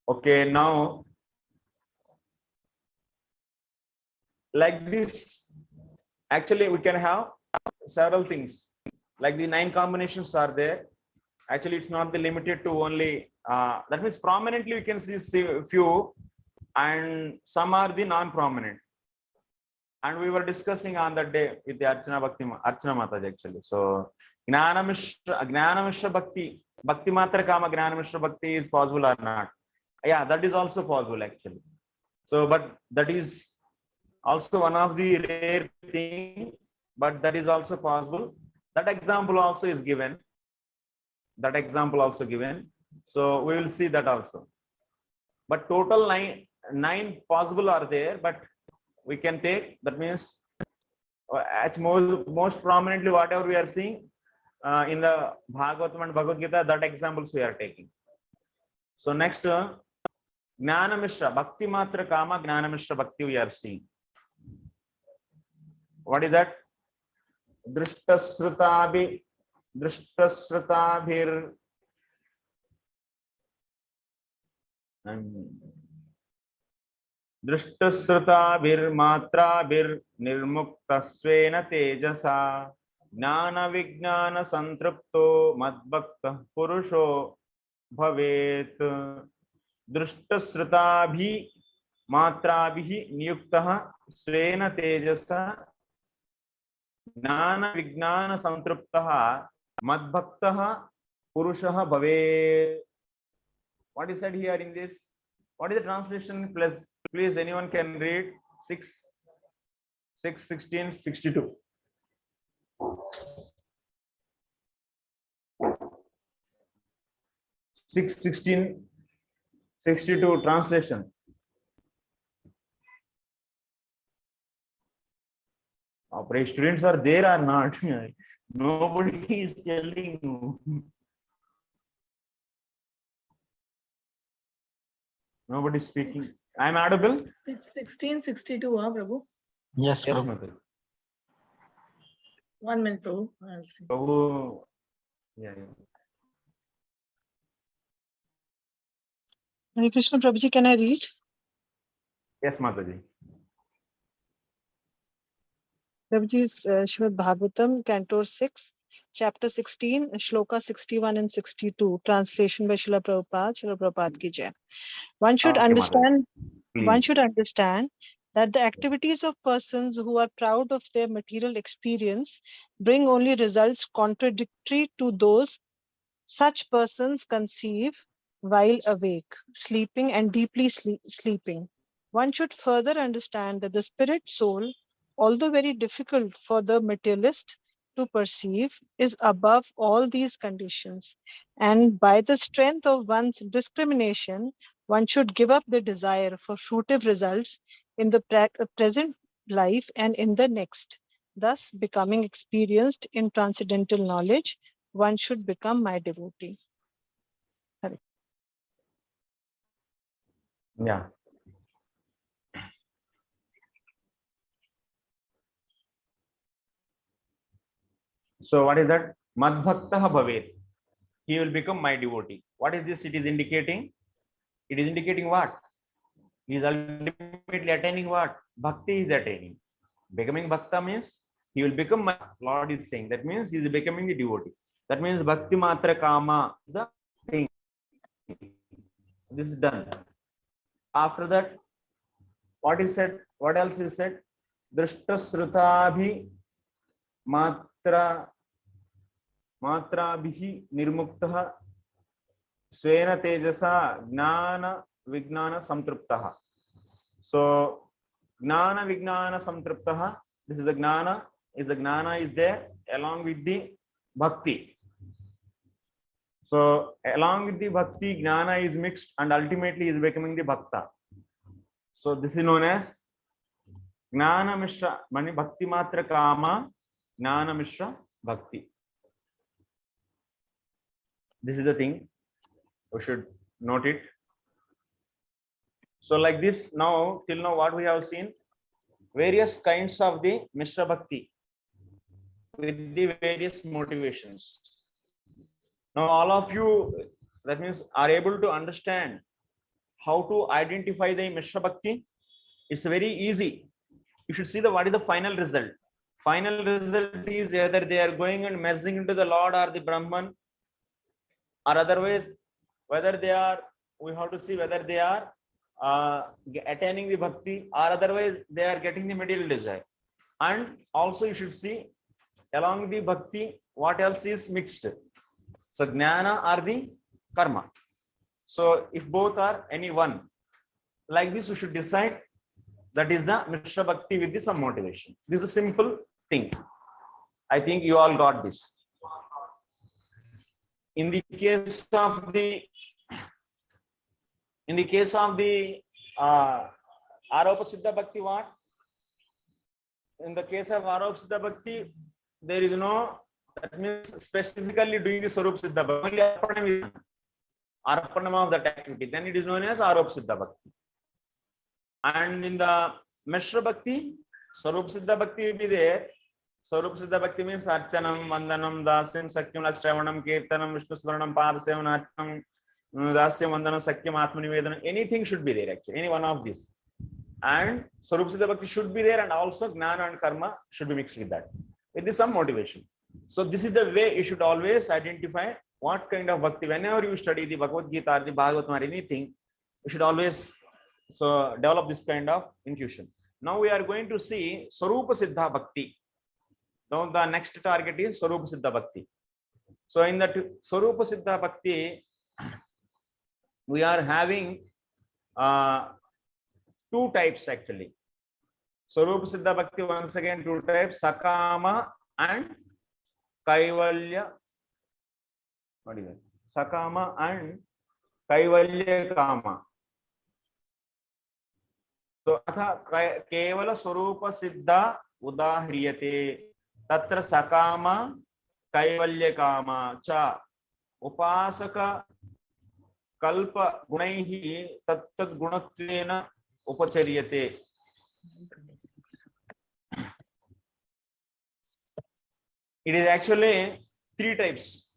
[SPEAKER 6] Okay, now like this, actually we can have several things. Like the 9 combinations are there. Actually, it's not the limited to only that means prominently we can see few, and some are the non-prominent. And we were discussing on that day with the Archana Mataji actually. So Gnana Mishra Bhakti, Bhakti Matra Kama Gnana Mishra Bhakti is possible or not? Yeah, that is also possible actually. So, but that is also one of the rare thing, but that is also possible. That example also is given. So we will see that also. But total nine possible are there, but we can take, that means at most prominently whatever we are seeing in the Bhagavatam and Bhagavad Gita, that examples we are taking. So next, Gnana Mishra, Bhakti Matra Kama Gnana Mishra Bhakti we are seeing. What is that? Drishtasrutabhir Matrabhir Nirmuktasvena Tejasa Gnana Vijnana Santrupto Madbhakta Purusho Bhavet Drishtasrutabhi Matrabhi Niyuktaha Svena Tejasa Gnana Vijnana Santruptaha Madbhaktaha Purushaha Bhave. What is said here in this? What is the translation? Please, anyone can read 6:16:62. 6:16:62 translation. Our students are there or not? Nobody is telling you. Nobody is speaking. I am audible?
[SPEAKER 5] 1662, Prabhu.
[SPEAKER 7] Yes,
[SPEAKER 6] Yes,
[SPEAKER 7] Prabhu.
[SPEAKER 6] Mother.
[SPEAKER 5] 1 minute, Prabhu. I'll see.
[SPEAKER 6] Oh, yeah.
[SPEAKER 5] Hare Krishna, Prabhuji, can I read?
[SPEAKER 6] Yes, Mataji.
[SPEAKER 5] Prabhuji's Srimad Bhagavatam, Canto 6, Chapter 16, Shloka 61 and 62, translation by Srila Prabhupada ki jai. One should
[SPEAKER 6] Okay,
[SPEAKER 5] understand
[SPEAKER 6] Mataji.
[SPEAKER 5] that the activities of persons who are proud of their material experience bring only results contradictory to those such persons conceive while awake, sleeping, and deeply sleeping. One should further understand that the spirit soul, although very difficult for the materialist to perceive, is above all these conditions. And by the strength of one's discrimination, one should give up the desire for fruitive results in the present life and in the next, thus becoming experienced in transcendental knowledge. One should become my devotee.
[SPEAKER 6] Yeah. So what is that? Madbhaktaha Bhavet. He will become my devotee. What is this? It is indicating. It is indicating what? He is ultimately attaining what? Bhakti is attaining. Becoming Bhakta means he will become my Lord is saying. That means he is becoming a devotee. That means Bhakti Matra Kama, the thing. This is done. After that, what is said? What else is said? Drishtasrutabhi Matra Matrabhi Nirmuktaha Svena Tejasa Gnana Vijnana Samtruptaha. So Gnana Vijnana Samtruptaha. This is the Gnana. The Gnana is there along with the Bhakti. So along with the Bhakti, Gnana is mixed and ultimately is becoming the Bhakta. So this is known as Gnana Mishra, Mani Bhakti Matra Kama, Gnana Mishra Bhakti. This is the thing. We should note it. So like this, now, till now, what we have seen? various kinds of the Mishra Bhakti with the various motivations. Now all of you, that means, are able to understand how to identify the Mishra Bhakti. It's very easy. You should see what is the final result. Final result is either they are going and merging into the Lord or the Brahman, or otherwise whether they are, we have to see whether they are attaining the bhakti, or otherwise they are getting the material desire. And also you should see along the bhakti what else is mixed. So jnana or the karma. So if both are any one, like this you should decide that is the Mishra Bhakti with some motivation. This is a simple thing. I think you all got this. In the case of the Aropa Siddha Bhakti, what? In the case of Aropa Siddha Bhakti, there is no, that means specifically doing the Swarup Siddha Bhakti, only Arpanam of that activity, then it is known as Aropa Siddha Bhakti. And in the Mishra Bhakti, Swarup Siddha Bhakti will be there. Swarup Siddha Bhakti means Archanam, Vandanam, Dasyam, Sakyam, Lakshravanam, Kirtanam, Vishnu Smaranam, Padasevam, Archanam, Dasyam, Vandanam, Sakyam, Atmanivedanam. Anything should be there actually, any one of these. And Swarup Siddha Bhakti should be there, and also Gnana and Karma should be mixed with that. It is some motivation. So this is the way you should always identify what kind of bhakti. Whenever you study the Bhagavad Gita or the Bhagavatam or anything, you should always develop this kind of intuition. Now we are going to see Swarupa Siddha Bhakti. Now the next target is Swarupa Siddha Bhakti. So in that Swarupa Siddha Bhakti, we are having two types actually. Swarupa Siddha Bhakti, once again, two types, Sakama and Kaivalya. What is it? Sakama and Kaivalya Kama. So atha kevala Swarupa Siddha udahriyate tatra Sakama Kaivalya Kama cha upasaka kalpa gunaihi tattat gunatvena upacharyate. It is actually three types.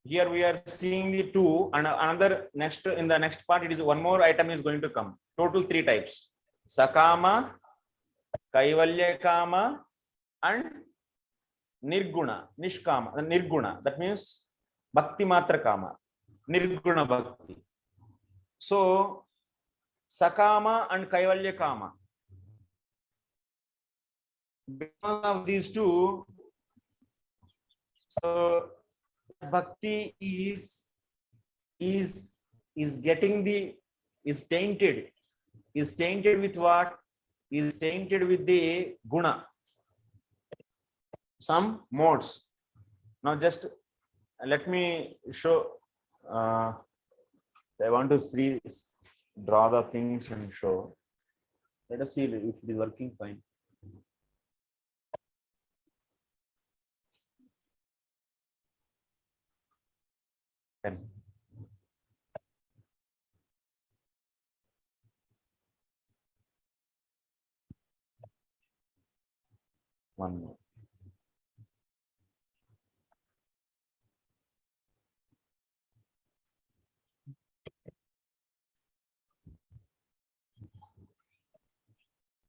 [SPEAKER 6] Here we are seeing the two, and another next, in the next part it is one more item is going to come. Total three types: Sakama, Kaivalya Kama, and Nirguna, Nishkama, Nirguna. That means Bhakti Matra Kama, Nirguna Bhakti. So Sakama and Kaivalya Kama. Because of these two, so bhakti is tainted with what? Is tainted with the guna, some modes. Now just let me show. I want to see, draw the things and show. Let us see if it is working fine. One more.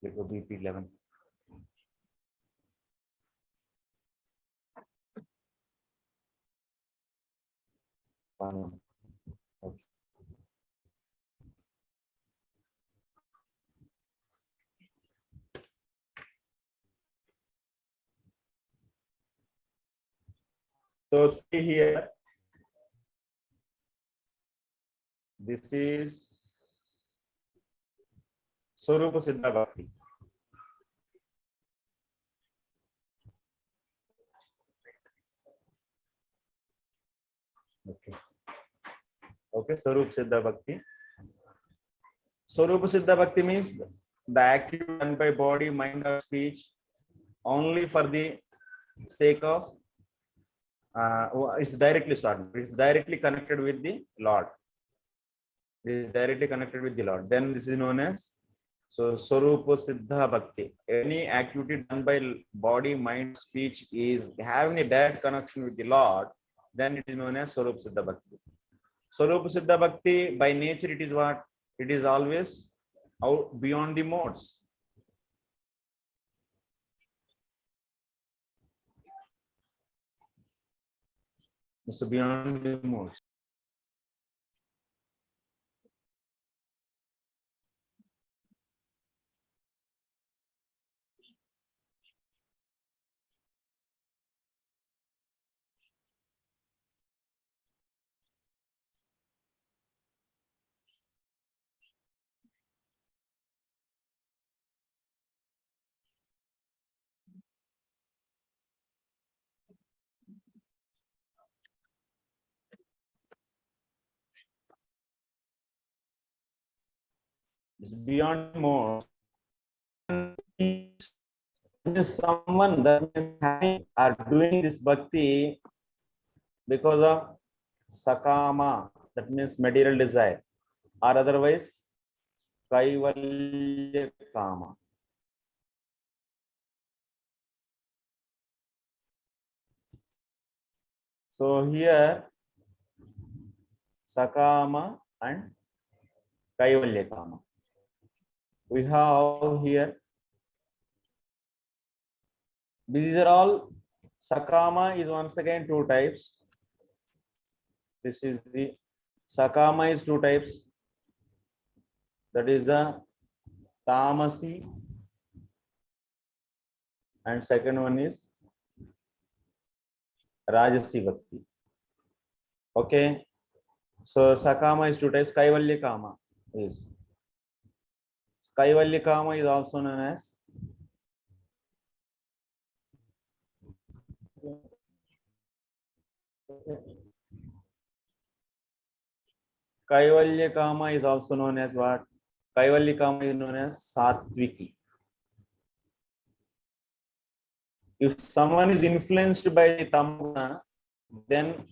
[SPEAKER 6] It will be P11. One more. Okay. So see here, this is Swarupa Siddha Bhakti. Okay, Swarupa Siddha Bhakti. Swarupa Siddha Bhakti means the activity done by body, mind, or speech only for the sake of it's directly started. It's directly connected with the Lord. It is directly connected with the Lord. Then this is known as So Swarupa Siddha Bhakti. Any activity done by body, mind, speech is having a direct connection with the Lord, then it is known as Swarupa Siddha Bhakti. Swarupa Siddha Bhakti, by nature, it is what? It is always out beyond the modes. It's beyond the modes. It's beyond more. Someone that is having or doing this bhakti because of sakama, that means material desire, or otherwise kaivalya kama. So here sakama and kaivalya kama. We have here, these are all, sakama is once again two types. This is the sakama is two types. That is the tamasi, and second one is rajasi bhakti. Okay, so sakama is two types. Kaivalya kama is also known as Kaivalya kama is also known as what? Kaivalya kama is known as satviki. If someone is influenced by the tamaguna, then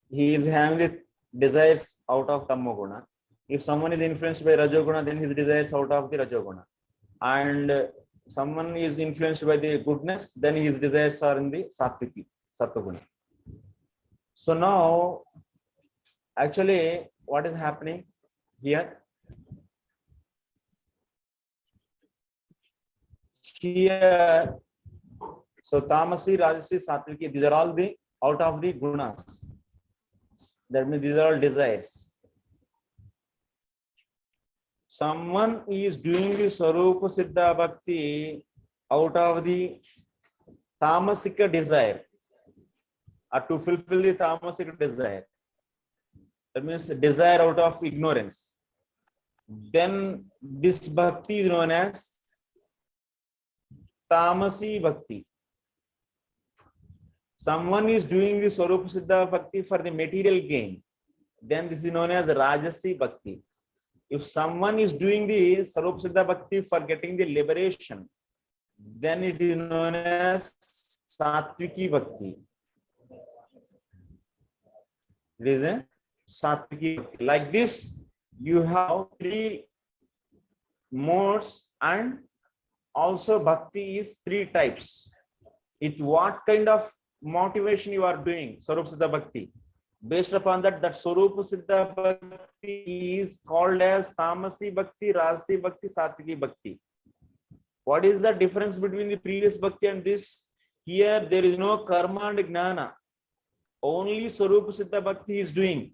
[SPEAKER 6] he is having the desires out of tamaguna. If someone is influenced by rajoguna, then his desires out of the rajoguna. And someone is influenced by the goodness, then his desires are in the satviki, sattva. So now, actually, what is happening here? Here, so tamasi, rajasi, satviki, these are all the out of the gunas. That means these are all desires. Someone is doing the Swarupa Siddha Bhakti out of the tamasika desire, or to fulfill the tamasika desire. That means desire out of ignorance. Then this bhakti is known as tamasi bhakti. Someone is doing the Swarupa Siddha Bhakti for the material gain, then this is known as rajasi bhakti. If someone is doing the Swarupa Siddha Bhakti for getting the liberation, then it is known as satviki bhakti. It is a satviki bhakti. Like this, you have three modes, and also bhakti is three types. It what kind of motivation you are doing Swarupa Siddha Bhakti. Based upon that, Swarupa Siddha Bhakti is called as Tamasi Bhakti, Rajasi Bhakti, Satviki Bhakti. What is the difference between the previous Bhakti and this? Here there is no karma and jnana. Only Swarupa Siddha Bhakti is doing.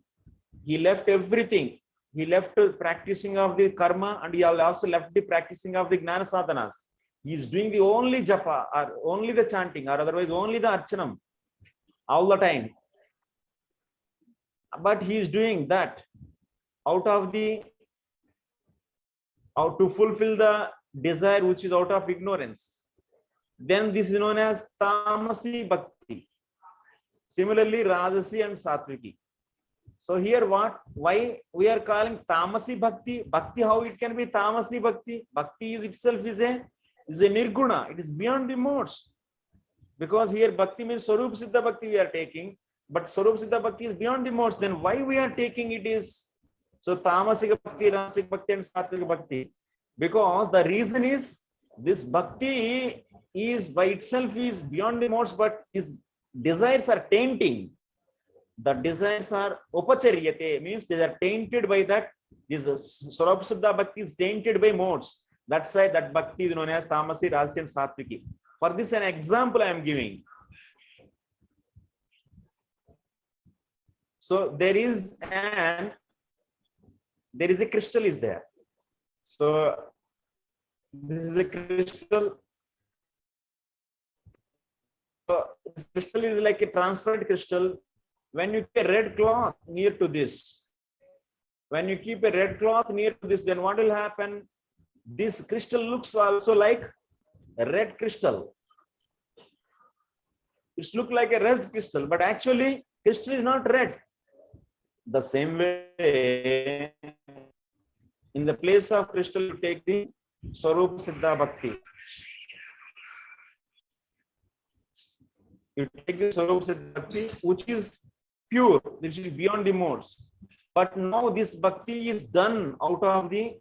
[SPEAKER 6] He left everything. He left practicing of the karma, and he also left the practicing of the jnana sadhanas. He is doing the only japa, or only the chanting, or otherwise only the archanam all the time. But he is doing that out to fulfill the desire which is out of ignorance. Then this is known as tamasi bhakti. Similarly, rajasi and satviki. So here why we are calling tamasi bhakti? Bhakti, how it can be tamasi bhakti? Bhakti is itself is a nirguna. It is beyond the modes. Because here bhakti means Swarupa Siddha Bhakti we are taking. But Swarupa Siddha Bhakti is beyond the modes. Then why we are taking it is, so Tamasika Bhakti, Rajasic Bhakti and Satvika Bhakti. Because the reason is this bhakti is by itself is beyond the modes, but his desires are tainting. The desires are upacharyate, means they are tainted by that. This Swarup Siddha bhakti is tainted by modes. That's why that bhakti is known as Tamasi, Rajasi, and Satviki. For this, an example I am giving. So there is a crystal is there. So this is a crystal. So this crystal is like a transparent crystal. When you keep a red cloth near to this, then what will happen? This crystal looks also like a red crystal. It looks like a red crystal, but actually crystal is not red. The same way, in the place of crystal, you take the Swarup Siddha Bhakti. You take the Swarup Siddha Bhakti, which is pure, which is beyond the modes. But now this bhakti is done out of the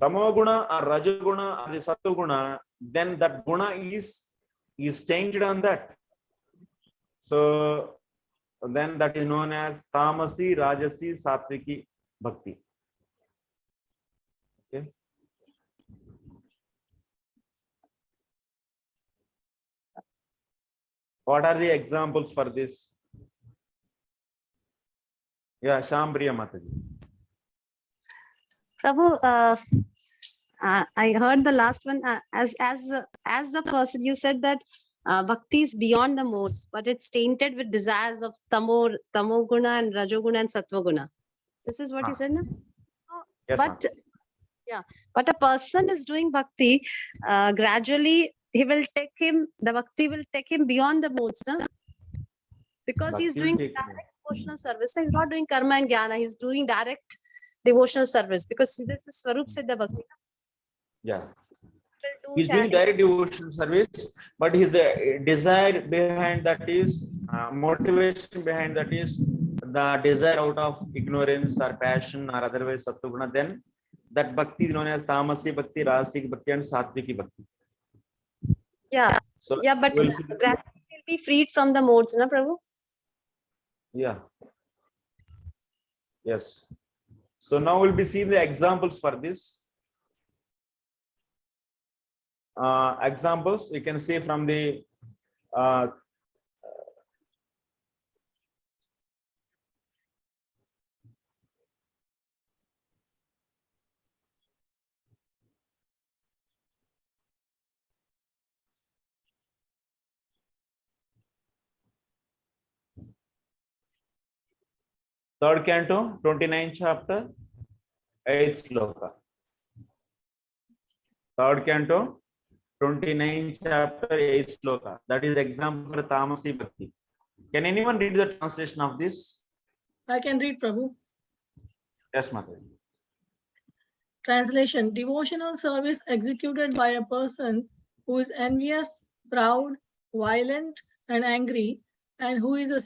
[SPEAKER 6] Tamoguna or Rajaguna or the Sattva-guna, then that guna is tainted on that. So then that is known as Tamasi, Rajasi, Satviki Bhakti. Okay. What are the examples for this? Yeah, Shambriya Mataji.
[SPEAKER 8] Prabhu, I heard the last one as the person you said that bhakti is beyond the modes, but it's tainted with desires of tamoguna and rajoguna and sattva-guna. This is what you said, no?
[SPEAKER 6] Yes,
[SPEAKER 8] But a person is doing bhakti, gradually the bhakti will take him beyond the modes, no? Because he's doing direct devotional service. He's not doing karma and jnana, he's doing direct devotional service because this is Swarup Siddha Bhakti.
[SPEAKER 6] Yeah. He's doing direct devotional service, but his desire behind that is, motivation behind that is the desire out of ignorance or passion or otherwise sattva-guna. Then that bhakti is known as Tamasi Bhakti, Rajasic Bhakti, and Satviki Bhakti.
[SPEAKER 8] Yeah.
[SPEAKER 6] So
[SPEAKER 8] Yeah, but
[SPEAKER 6] we'll
[SPEAKER 8] gradually will be freed from the modes, na Prabhu?
[SPEAKER 6] yeah. Yes. So now we'll be seeing the examples for this. Examples you can see from the third canto, 29th chapter, 8th sloka. Third canto, 29th chapter, 8th sloka. That is example for Tamasi Bhakti. Can anyone read the translation of this?
[SPEAKER 5] I can read, Prabhu.
[SPEAKER 6] Yes, Mataji.
[SPEAKER 5] Translation: devotional service executed by a person who is envious, proud, violent, and angry, and who is a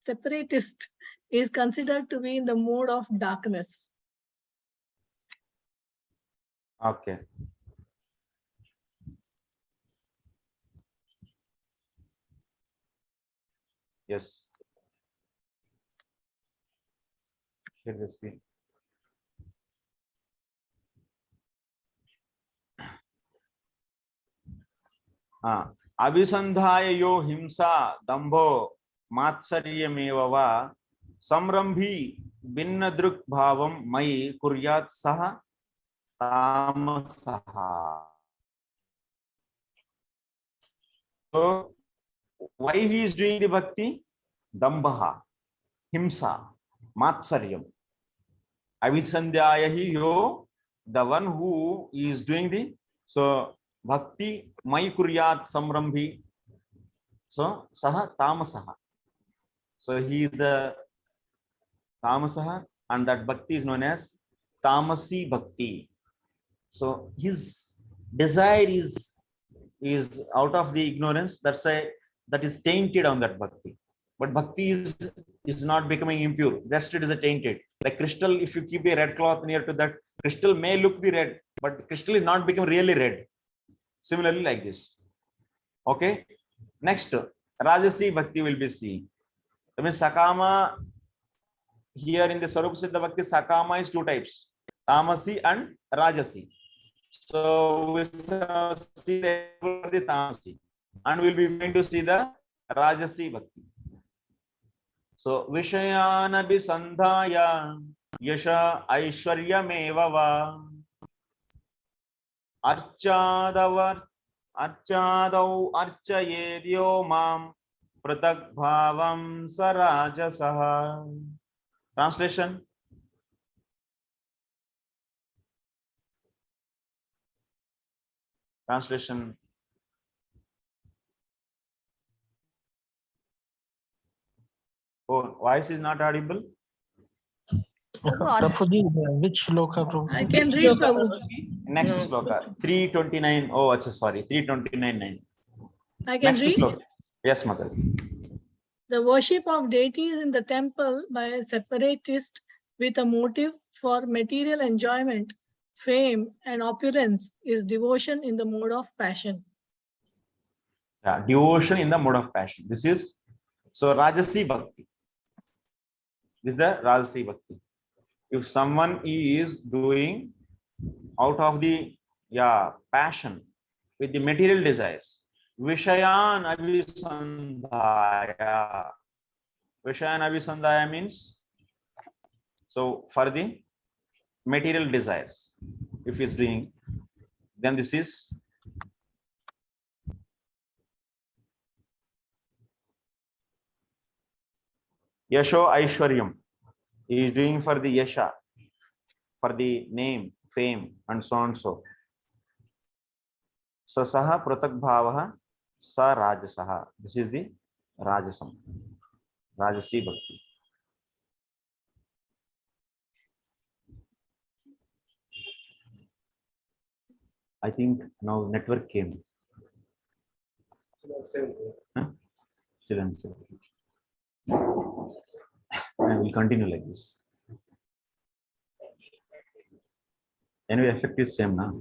[SPEAKER 5] separatist is considered to be in the mode of darkness.
[SPEAKER 6] Okay. Yes. Share the screen. अभिसंधाय यो हिंसा दंभो मात्सर्यमेव वा संरंभी भिन्न दृक् भावं मयि कुर्यात् सः तामसः. So why he is doing the bhakti? Dambha, himsa, matsaryam. Avisandhyayahi yo, the one who is doing the bhakti mai kuryat samrambhi. So saha tamasaha. So he is the tamasaha, and that bhakti is known as tamasi bhakti. So his desire is out of the ignorance. That's why that is tainted on that bhakti. but bhakti is not becoming impure. Just it is a tainted. Like crystal, if you keep a red cloth near to that, crystal may look the red, but crystal is not become really red. Similarly, like this. Okay. Next, Rajasi Bhakti will be seen. I mean, Sakama, here in the Swarup Siddha Bhakti, Sakama is two types, Tamasi and Rajasi. So we shall see the Tamasi, and we'll be going to see the Rajasi Bhakti. So Vishayana Bisandhaya Yasha Aishwaryameva va Archadau Archayedyo Mam Pratak Bhavam Sarajasaha. Translation. Translation. Oh, voice is not audible.
[SPEAKER 7] Prabhuji, which shloka, Prabhu?
[SPEAKER 2] I can read, Prabhu.
[SPEAKER 6] Next sloka, 329. Oh, sorry, 329.9.
[SPEAKER 5] I can
[SPEAKER 6] Next
[SPEAKER 5] read.
[SPEAKER 6] sloka. Yes, Mother.
[SPEAKER 5] The worship of deities in the temple by a separatist with a motive for material enjoyment, fame, and opulence is devotion in the mode of passion.
[SPEAKER 6] Yeah, devotion in the mode of passion. This is so Rajasi Bhakti. This is the Rajasi Bhakti. If someone is doing out of the passion with the material desires, Vishayan Abhisandhaya. Vishayan Abhisandhaya means so for the material desires. If he is doing, then this is Yasho Aishwaryam. He is doing for the Yasha, for the name, fame, and so on so. So Saha Pratak Bhavaha Sa Rajasaha. This is the Rajasam. Rajasi Bhakti. I think now network came. Huh? Still unstable. And we'll continue like this. Anyway, effect is same now.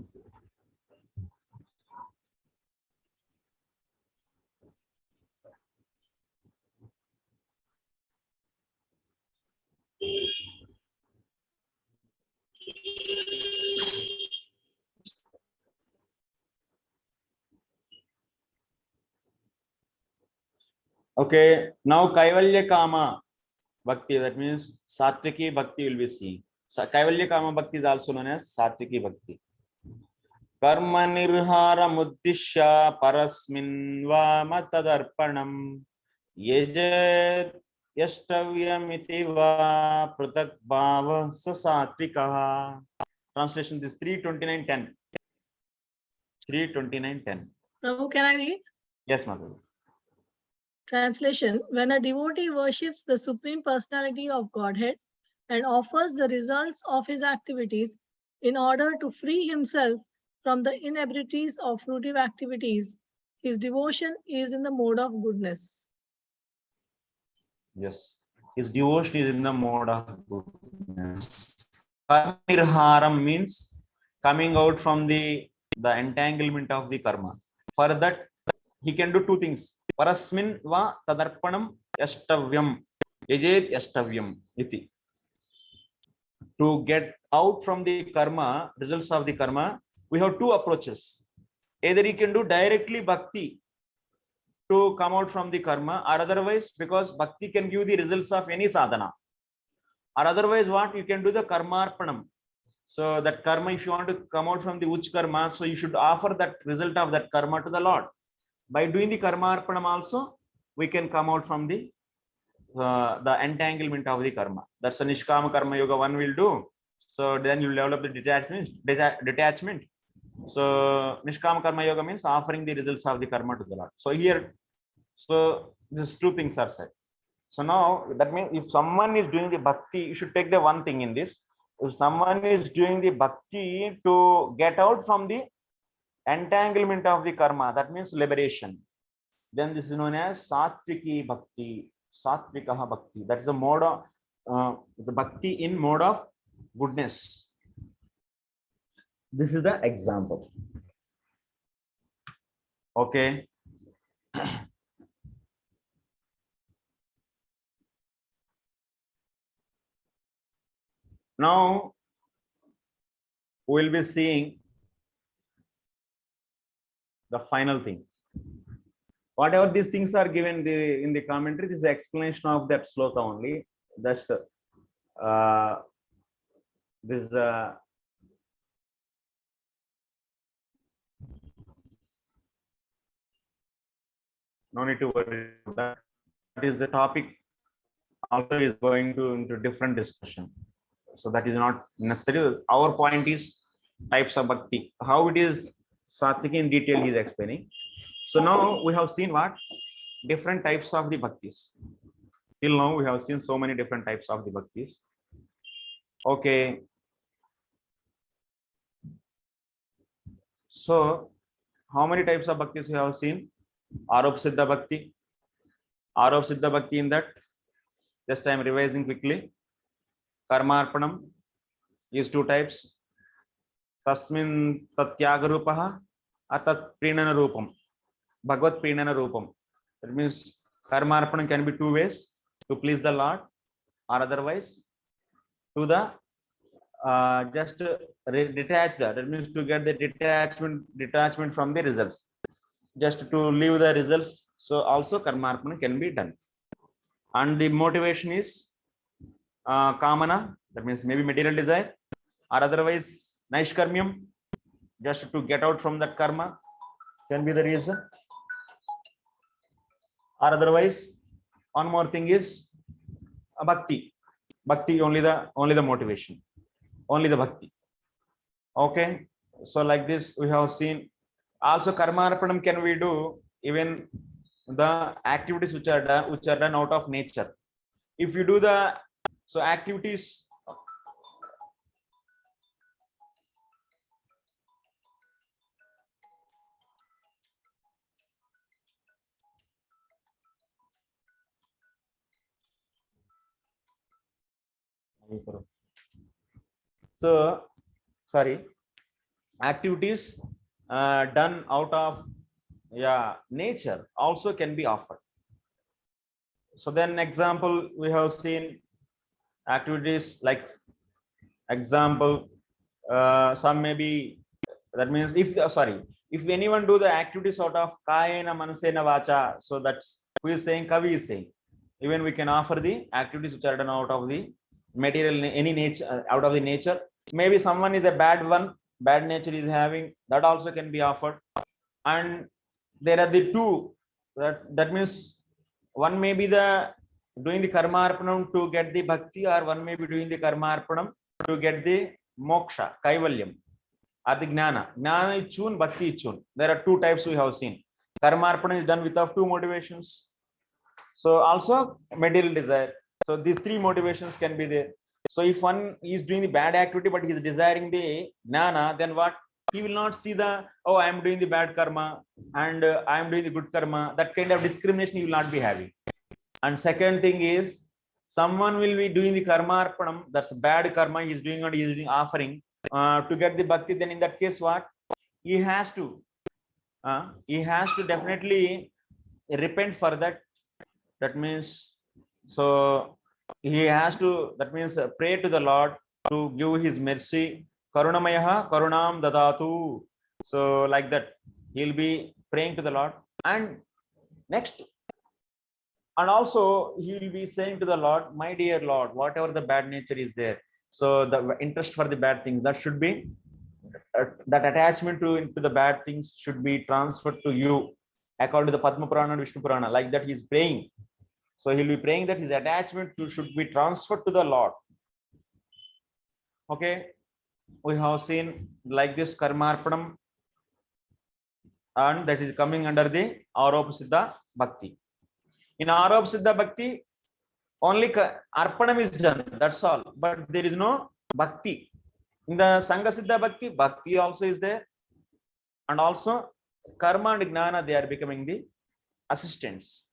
[SPEAKER 6] Okay, now Kaivalya Kama Bhakti, that means Satviki Bhakti will be seen. Kaivalya Kama Bhakti is also known as Satviki Bhakti. Karma Nirhara Muddishya Parasmin Va Matadarpanam Yejet Yashtavyamiti Va Pratak Bhava Sasatvikaha. Translation this 329.10. 329.10.
[SPEAKER 5] Prabhu, can I read?
[SPEAKER 6] Yes, Mother.
[SPEAKER 5] Translation: when a devotee worships the Supreme Personality of Godhead and offers the results of his activities in order to free himself from the inebrities of fruitive activities, his devotion is in the mode of goodness.
[SPEAKER 6] Yes, his devotion is in the mode of goodness. Karma nirharam means coming out from the entanglement of the karma. For that, he can do two things. Parasmin va tadarpanam yashtavyam. Yajet yashtavyam iti. To get out from the karma, results of the karma, we have two approaches. Either he can do directly bhakti to come out from the karma, or otherwise, because bhakti can give the results of any sadhana. Or otherwise, what you can do the karmarpanam. So that karma, if you want to come out from the uch karma, so you should offer that result of that karma to the Lord. By doing the karmarpanam also, we can come out from the entanglement of the karma. That's a Nishkama Karma Yoga one will do. So then you develop the detachment. So Nishkama Karma Yoga means offering the results of the karma to the Lord. So here, so these two things are said. So now that means if someone is doing the bhakti, you should take the one thing in this. If someone is doing the bhakti to get out from the entanglement of the karma, that means liberation. Then this is known as Satviki Bhakti. Satvikaha bhakti. That's the mode of the bhakti in mode of goodness. This is the example. Okay. Now we'll be seeing the final thing. Whatever these things are given in the commentary, this is explanation of that sloka only. Just this no need to worry about that. That is the topic. Also is going to into different discussion. So that is not necessary. Our point is types of bhakti. How it is Satvik in detail he is explaining. So now we have seen what? Different types of the bhaktis. Till now we have seen so many different types of the bhaktis. Okay. So how many types of bhaktis we have seen? Arop Siddha Bhakti. Arop Siddha Bhakti in that. Just I am revising quickly. Karmarpanam is two types. Tasmin Tatyaga Rupaha or Tat Prinana Rupam. Bhagavad Prinana Rupam. That means Karmarpanam can be two ways: to please the Lord, or otherwise to the just detach that means to get the detachment from the results, just to leave the results. So also Karmarpanam can be done, and the motivation is Kamana, that means maybe material desire, or otherwise Naishkarmyam, just to get out from that karma can be the reason, or otherwise one more thing is bhakti. Bhakti only the motivation, only the bhakti. Okay, so like this we have seen. Also Karmarpanam can we do even the activities which are done out of nature. If you do the activities activities done out of nature also can be offered. So then example we have seen activities like example some maybe, that means if anyone do the activities out of kayena manasena vacha, so that's who is saying, Kavi is saying, even we can offer the activities which are done out of the material, any nature, out of the nature. Maybe someone is a bad nature is having, that also can be offered. And there are the two, that means one may be the doing the karmarpanam to get the bhakti, or one may be doing the karmarpanam to get the moksha, kaivalyam, or the gnana. Gnana is chun, bhakti is chun. There are two types we have seen. Karmarpanam is done without two motivations. So also material desire. So these three motivations can be there. So if one is doing the bad activity but he is desiring the gnana, then what? He will not see the, oh, I am doing the bad karma and I am doing the good karma. That kind of discrimination he will not be having. And second thing is, someone will be doing the karmarpanam, that's bad karma he is doing, or he is doing offering to get the bhakti. Then in that case, what? He has to definitely repent for that. That means, so he has to, that means pray to the Lord to give his mercy. Karunamayaha karunam dadatu. So like that, he'll be praying to the Lord. And next, and also he will be saying to the Lord, my dear Lord, whatever the bad nature is there, so the interest for the bad things, that should be, that attachment into the bad things should be transferred to you, according to the Padma Purana and Vishnu Purana. Like that he is praying. So he'll be praying that his attachment should be transferred to the Lord. Okay, we have seen like this Karmarpanam, and that is coming under the Aropa Siddha Bhakti. In Aropa Siddha Bhakti, only Arpanam is done, that's all, but there is no Bhakti. In the Sangha Siddha Bhakti, Bhakti also is there, and also Karma and Gnana, they are becoming the assistants.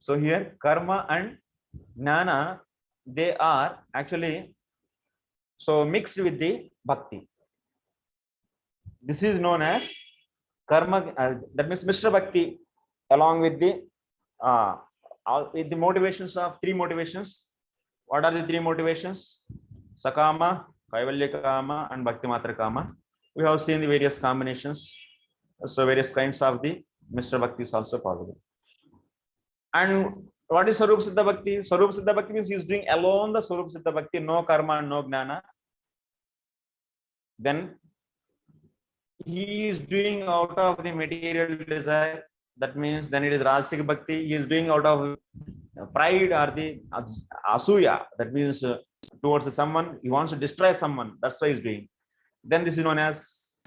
[SPEAKER 6] So here karma and jnana, they are actually so mixed with the bhakti. This is known as karma, that means Mishra Bhakti, along with the with the motivations of three motivations. What are the three motivations? Sakama, Kaivalya Kama, and Bhakti Matra Kama. We have seen the various combinations. So various kinds of the Mishra Bhakti is also possible. And what is Sarup Siddha Bhakti? Sarup Siddha Bhakti means he is doing alone the Sarup Siddha Bhakti, no karma, no jnana. Then he is doing out of the material desire. That means then it is Rajasic Bhakti. He is doing out of pride or the asuya. That means towards someone, he wants to destroy someone. That's why he's doing. Then this is known as,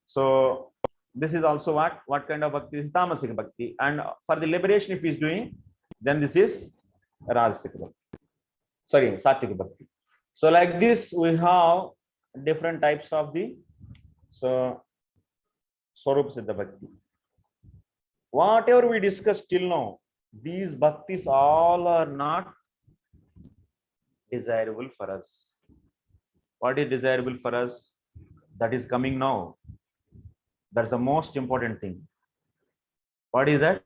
[SPEAKER 6] so this is also what kind of bhakti? This is Tamasic Bhakti. And for the liberation, if he's doing, then this is Rajasic Bhakti. Sorry, Sattvic Bhakti. So like this, we have different types of the Swarup Siddha Bhakti. Whatever we discussed till now, these bhaktis all are not desirable for us. What is desirable for us? That is coming now. That's the most important thing. What is that?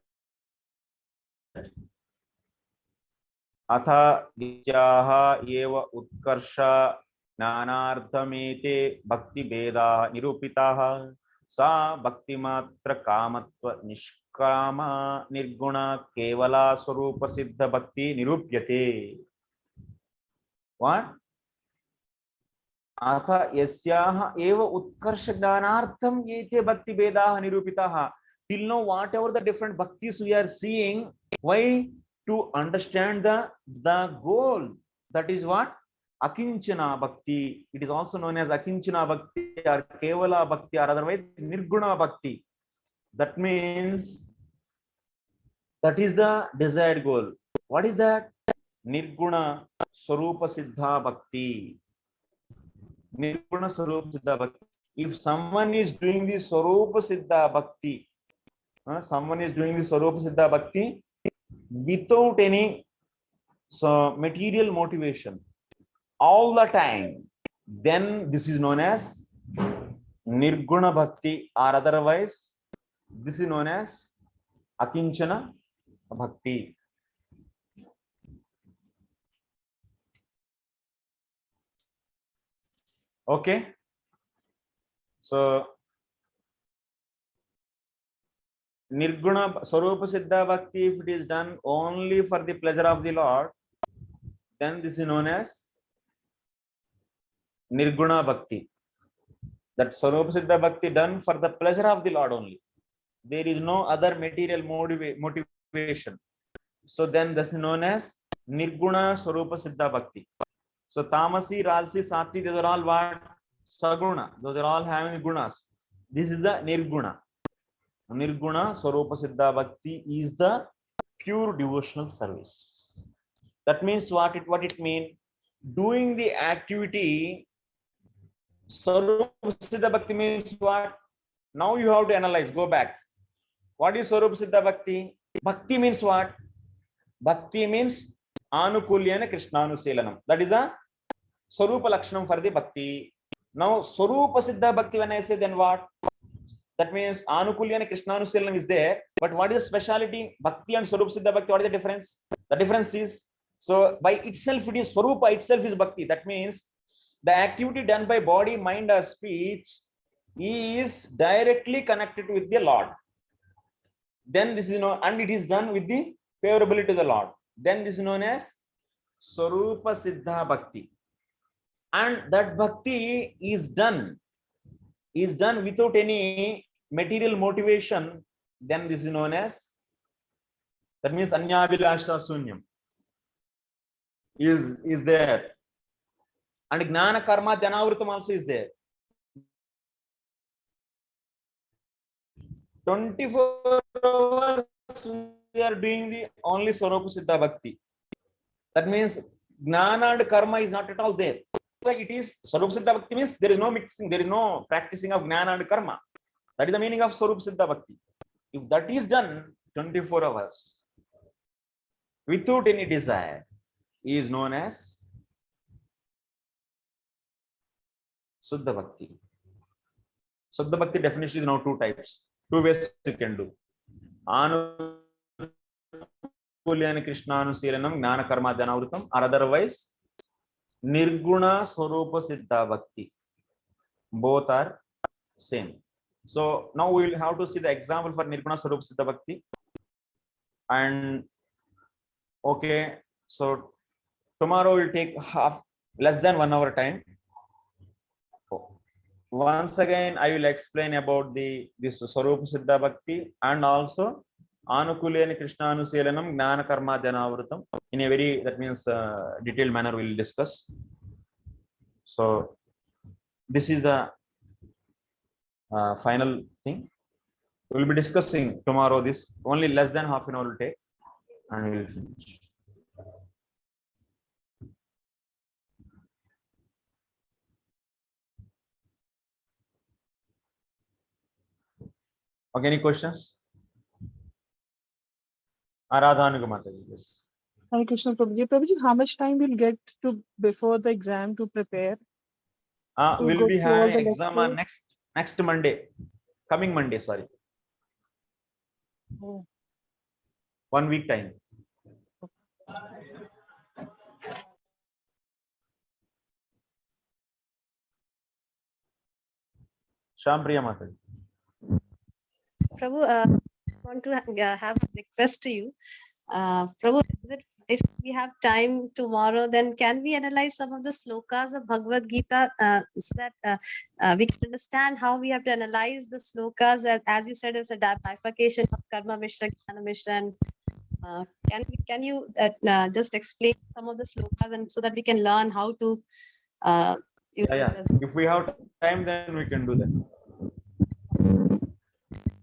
[SPEAKER 6] Atha Dityaha Eva Utkarsha Nanardhamete Bhakti Beda Nirupitaha Sa Bhakti Matra Kamatva Nishkama Nirguna Kevala Swarupa Siddha Bhakti Nirupyate. What? Atha Yasyaha Eva Utkarsha Jnanartham Yete Bhakti Bedaha Nirupitaha. Till now, whatever the different bhaktis we are seeing, why? To understand the goal. That is what? Akinchana Bhakti. It is also known as Akinchana Bhakti or Kevala Bhakti or otherwise Nirguna Bhakti. That means that is the desired goal. What is that? Nirguna Swarupa Siddha Bhakti. Nirguna Swarupa Siddha Bhakti. If someone is doing the Swarupa Siddha Bhakti, someone is doing the Swarupa Siddha Bhakti without any material motivation all the time, then this is known as Nirguna Bhakti, or otherwise this is known as Akinchana Bhakti. Okay, so Nirguna Swarupa Siddha Bhakti, if it is done only for the pleasure of the Lord, then this is known as Nirguna Bhakti. That Swarupa Siddha Bhakti done for the pleasure of the Lord only. There is no other material motivation. So then this is known as Nirguna Swarupa Siddha Bhakti. So Tamasi, Rajasi, Sattvi, those are all what? Saguna. Those are all having gunas. This is the Nirguna. Nirguna Swarupa Siddha Bhakti is the pure devotional service. That means what it means? Doing the activity. Swarupa Siddha Bhakti means what? Now you have to analyze, go back. What is Swarupa Siddha Bhakti? Bhakti means what? Bhakti means Anukulyana Krishnanuselanam. That is a Swarupa Lakshanam for the Bhakti. Now Swarupa Siddha Bhakti, when I say, then what? That means Anukulya and Krishnanuselanam is there. But what is the speciality? Bhakti and Swarupa Siddha Bhakti, what is the difference? The difference is, so by itself, it is Swarupa itself is Bhakti. That means the activity done by body, mind or speech is directly connected with the Lord. Then this is known, and it is done with the favorability to the Lord. Then this is known as Swarupa Siddha Bhakti. And that Bhakti is done without any material motivation, then this is known as, that means Anyabhilasha Sunyam is there. And Gnana Karma Dhanavritam also is there. 24 hours we are doing the only Swarupa Siddha Bhakti. That means Gnana and Karma is not at all there. Like it is Swarupa Siddha Bhakti means there is no mixing, there is no practicing of Gnana and Karma. That is the meaning of Swarupa Siddha Bhakti. If that is done 24 hours, without any desire is known as Suddha Bhakti. Suddha Bhakti definition is now two types. Two ways you can do. Anukulyana Krishnanuselanam Gnana Karma Dhanavritam, or otherwise Nirguna Swarupa Siddha Bhakti. Both are same. So now we will have to see the example for Nirguna Swarupa Siddha Bhakti. And okay, so tomorrow will take less than 1 hour time. Once again, I will explain about this Swarupa Siddha Bhakti and also Anukulyana Krishnanuselanam Gnana Karma Dhanavritam in a very, that means detailed manner we will discuss. So this is the final thing. We will be discussing tomorrow this, only less than half an hour will take and we will finish. Okay, any questions? Aradhana Mataji, yes.
[SPEAKER 7] Hare Krishna Prabhuji. Prabhuji, how much time we'll get to before the exam to prepare? To
[SPEAKER 6] We'll
[SPEAKER 7] go
[SPEAKER 6] be
[SPEAKER 7] through all
[SPEAKER 6] having
[SPEAKER 7] the
[SPEAKER 6] exam on
[SPEAKER 7] lectures?
[SPEAKER 6] next Monday, coming Monday, sorry.
[SPEAKER 7] Oh.
[SPEAKER 6] 1 week time. Shampriya Mataji.
[SPEAKER 8] Prabhu, want to have a request to you. Prabhu, if we have time tomorrow, then can we analyze some of the slokas of Bhagavad Gita so that we can understand how we have to analyze the slokas? As you said, it's a bifurcation of Karma Mishra, Jnana Mishra. And, can you just explain some of the slokas and so that we can learn how to use
[SPEAKER 6] Yeah.
[SPEAKER 8] it as-
[SPEAKER 6] If we have time, then we can do that.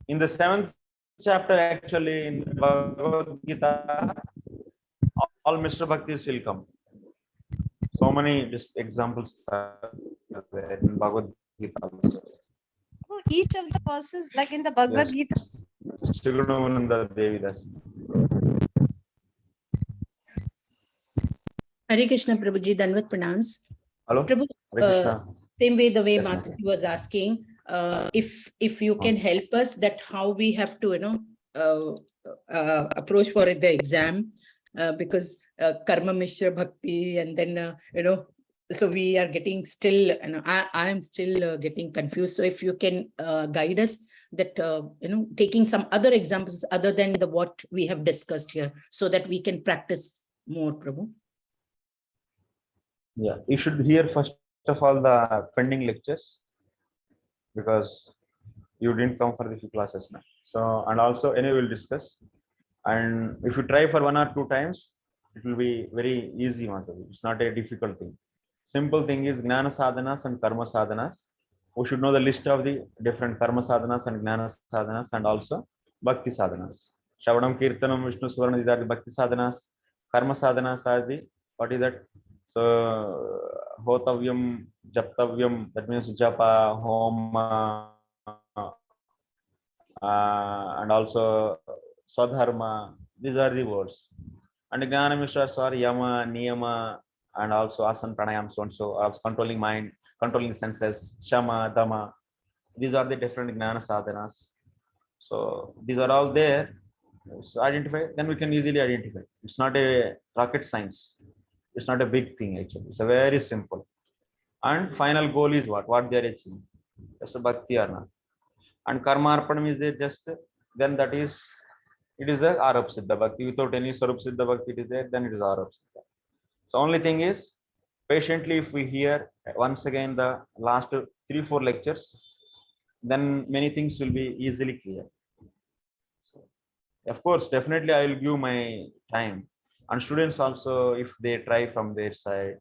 [SPEAKER 6] In the 7th chapter, actually, in Bhagavad Gita, all Mr. Bhaktis will come. So many just examples are there in Bhagavad Gita.
[SPEAKER 8] So each of the verses, like in the Bhagavad
[SPEAKER 6] Yes.
[SPEAKER 8] Gita,
[SPEAKER 6] Srigunananda Devidas.
[SPEAKER 4] Hare Krishna Prabhuji, Danvat pranams.
[SPEAKER 6] Hello?
[SPEAKER 4] Prabhu,
[SPEAKER 6] Hare Krishna.
[SPEAKER 4] same way the way
[SPEAKER 6] Definitely.
[SPEAKER 4] Mataji was asking, if you can help us that how we have to, approach for the exam, because Karma Mishra Bhakti and then, so we are getting still, I am still getting confused. So if you can guide us that, taking some other examples other than what we have discussed here so that we can practice more, Prabhu.
[SPEAKER 6] Yeah, you should hear first of all the pending lectures because you didn't come for the few classes now. So, and also anyway we'll discuss. And if you try for 1 or 2 times, it will be very easy. It's not a difficult thing. Simple thing is Gnana Sadhanas and Karma Sadhanas. We should know the list of the different Karma Sadhanas and Gnana Sadhanas and also Bhakti Sadhanas. Shravanam, Kirtanam, Vishnu Swarana, these are the Bhakti Sadhanas. Karma Sadhanas are the, what is that? So, Hotavyam, Japtavyam, that means Japa, Homa, and also Swadharma, these are the words. And Gnana Mishras are Yama, Niyama, and also Asana, Pranayam, so and so, also controlling mind, controlling senses, Shama, Dhamma. These are the different Gnana Sadhanas. So these are all there. So identify, then we can easily identify. It's not a rocket science. It's not a big thing actually. It's a very simple. And final goal is what? What they are achieving. Just a bhakti or not. And karma arpanam is there just, then that is, it is a Arab Siddha Bhakti. Without any Swarup Siddha Bhakti it is there, then it is Arab Siddha. So only thing is, patiently if we hear once again the last 3-4 lectures, then many things will be easily clear. So, of course, definitely I will give my time. And students also, if they try from their side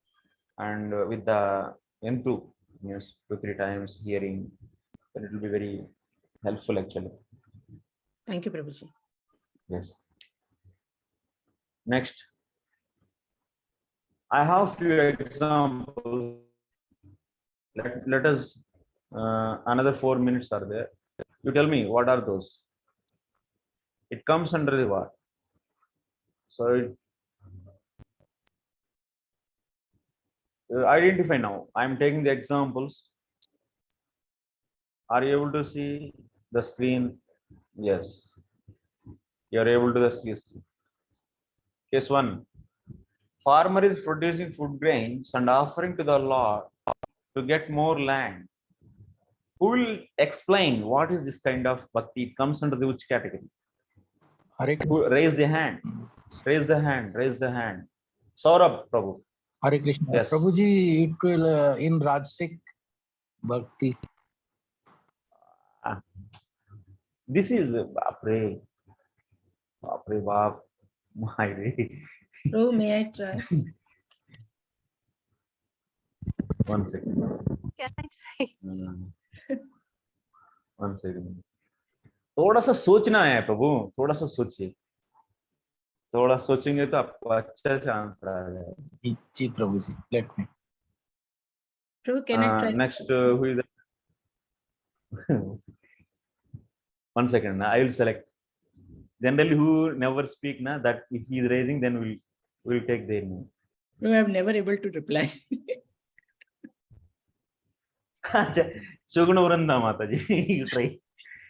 [SPEAKER 6] and with the enthu, yes, 2-3 times hearing, then it will be very helpful actually.
[SPEAKER 4] Thank you, Prabhuji.
[SPEAKER 6] Yes. Next. I have few examples. Let us, another 4 minutes are there. You tell me what are those? It comes under the what? So identify now. I'm taking the examples. Are you able to see the screen? Yes. You're able to see. Case 1. Farmer is producing food grains and offering to the Lord to get more land. Who will explain what is this kind of bhakti? It comes under the which category? Who, raise the hand. Raise the hand. Raise the hand. Saurabh, Prabhu.
[SPEAKER 9] Hare Krishna.
[SPEAKER 6] Yes.
[SPEAKER 9] Prabhuji, it will in Rajasik Bhakti.
[SPEAKER 6] This is Bapre. Bapre Bap. My re.
[SPEAKER 4] Oh, may I try?
[SPEAKER 6] 1 second.
[SPEAKER 8] Can I try?
[SPEAKER 6] 1 second. थोड़ा सा सोचना है प्रभु, थोड़ा सा सोचिए. थोड़ा सोचेंगे तो आपको अच्छा चांस आ जाएगा.
[SPEAKER 9] जी Prabhuji, let me.
[SPEAKER 4] Prabhu, can I try?
[SPEAKER 6] Next, who is that? 1 second. I will select. Generally, who never speak, na, that if he is raising, then we'll take their name.
[SPEAKER 4] No, I'm never able to reply.
[SPEAKER 6] Shugunuranda Mataji, you try.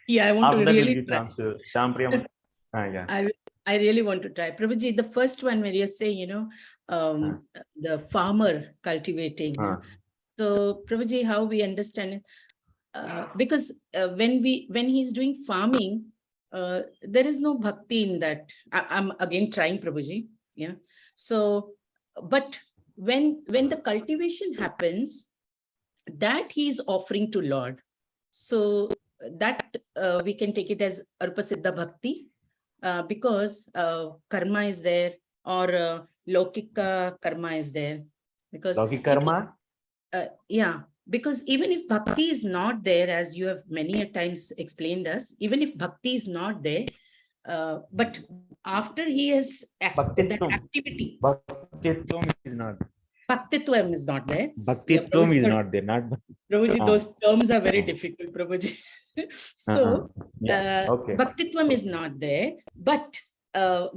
[SPEAKER 4] Yeah, I want
[SPEAKER 6] After
[SPEAKER 4] to
[SPEAKER 6] that, we'll
[SPEAKER 4] really
[SPEAKER 6] give
[SPEAKER 4] try.
[SPEAKER 6] chance to Shampriya. Yeah.
[SPEAKER 4] I really want to try. Prabhuji, the first one where you're saying, the farmer cultivating. So, Prabhuji, how we understand it? Because when he's doing farming, there is no bhakti in that. I'm again trying, Prabhuji. Yeah. So, but when the cultivation happens, that he's offering to Lord. So that we can take it as Arupasiddha Bhakti, because karma is there, or Lokika karma is there. Because
[SPEAKER 6] Lokik karma?
[SPEAKER 4] yeah, because even if bhakti is not there, as you have many a times explained us, even if bhakti is not there, but after he has that activity,
[SPEAKER 6] Bhaktitvam is not.
[SPEAKER 4] bhaktitvam is not there.
[SPEAKER 6] Bhaktitvam is not there. Not
[SPEAKER 4] Prabhuji, those terms are very difficult, Prabhuji. So,
[SPEAKER 6] okay.
[SPEAKER 4] bhaktitvam is not there, but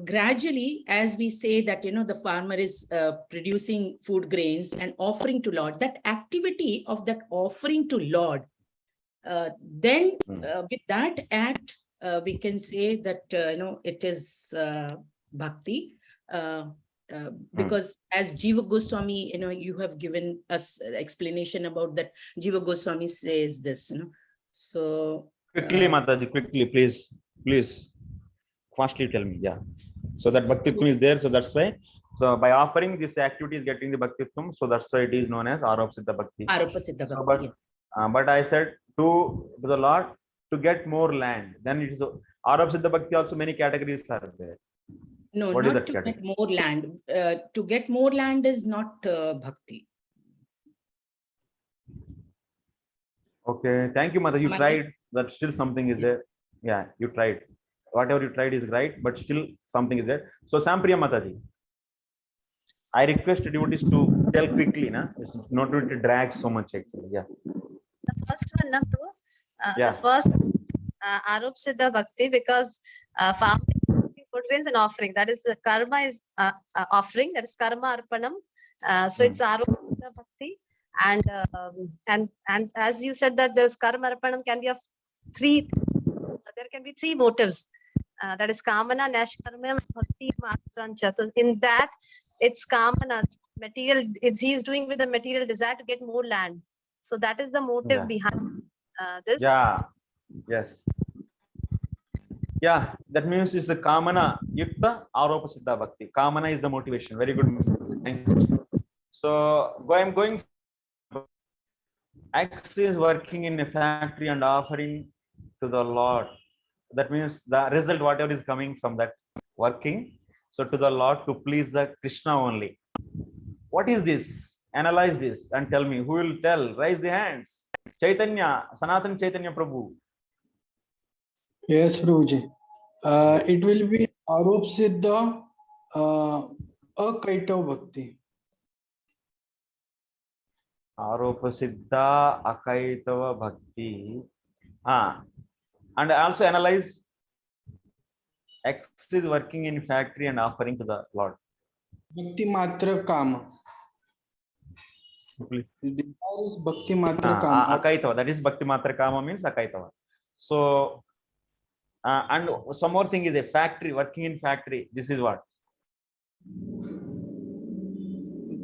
[SPEAKER 4] gradually, as we say that, the farmer is producing food grains and offering to Lord, that activity of that offering to Lord, then with that act, we can say that, it is bhakti. Because as Jiva Goswami, you have given us explanation about that. Jiva Goswami says this, So
[SPEAKER 6] quickly, Mataji, quickly, please. Fastly tell me, yeah. So that bhaktitvam is there, so that's why. So by offering this activity is getting the bhaktitvam, so that's why it is known as Arupasiddha Bhakti.
[SPEAKER 4] Arupasiddha
[SPEAKER 6] So,
[SPEAKER 4] Bhakti.
[SPEAKER 6] but I said to the Lord to get more land. Then it is Arupasiddha Bhakti also many categories are there.
[SPEAKER 4] No,
[SPEAKER 6] What is
[SPEAKER 4] not
[SPEAKER 6] that
[SPEAKER 4] to
[SPEAKER 6] category?
[SPEAKER 4] get more land. To get more land is not bhakti.
[SPEAKER 6] Okay, thank you, Mother. You
[SPEAKER 4] Mother.
[SPEAKER 6] tried, but still something is there. Yeah, you tried. Whatever you tried is right, but still something is there. So, Sampriya Mataji, I request devotees to tell quickly, na? It's not going to drag so much actually. Yeah.
[SPEAKER 8] The first one, na, Prabhu?
[SPEAKER 6] Yeah.
[SPEAKER 8] The first Arupasiddha Bhakti, because farming, food grains and offering, that is karma is offering, that is karma arpanam. So it's Arupasiddha Bhakti. And as you said that this karma arpanam can be of three, there can be three motives. That is kamana, nashkarma, bhakti, mastrancha. So in that, it's kamana, material, he's doing with the material desire to get more land. So that is the motive behind this.
[SPEAKER 6] Yeah. Yes. Yeah, that means it's the kamana yukta Arupasiddha Bhakti. Kamana is the motivation. Very good. Thank you. So I'm going. X is working in a factory and offering to the Lord. That means the result, whatever is coming from that working, so to the Lord to please the Krishna only. What is this? Analyze this and tell me. Who will tell? Raise the hands. Chaitanya, Sanatan Chaitanya Prabhu.
[SPEAKER 3] Yes, Prabhuji. It will be Arupasiddha Akaitav Bhakti.
[SPEAKER 6] Arupasiddha Akaitava Bhakti. And also analyze. X is working in factory and offering to the Lord.
[SPEAKER 3] Bhakti Matra Kama.
[SPEAKER 6] Please.
[SPEAKER 3] The desire is Bhakti Matra Kama.
[SPEAKER 6] Akaitava, that is Bhakti Matra Kama means Akaitava. So, and some more thing is a factory, working in factory. This is what?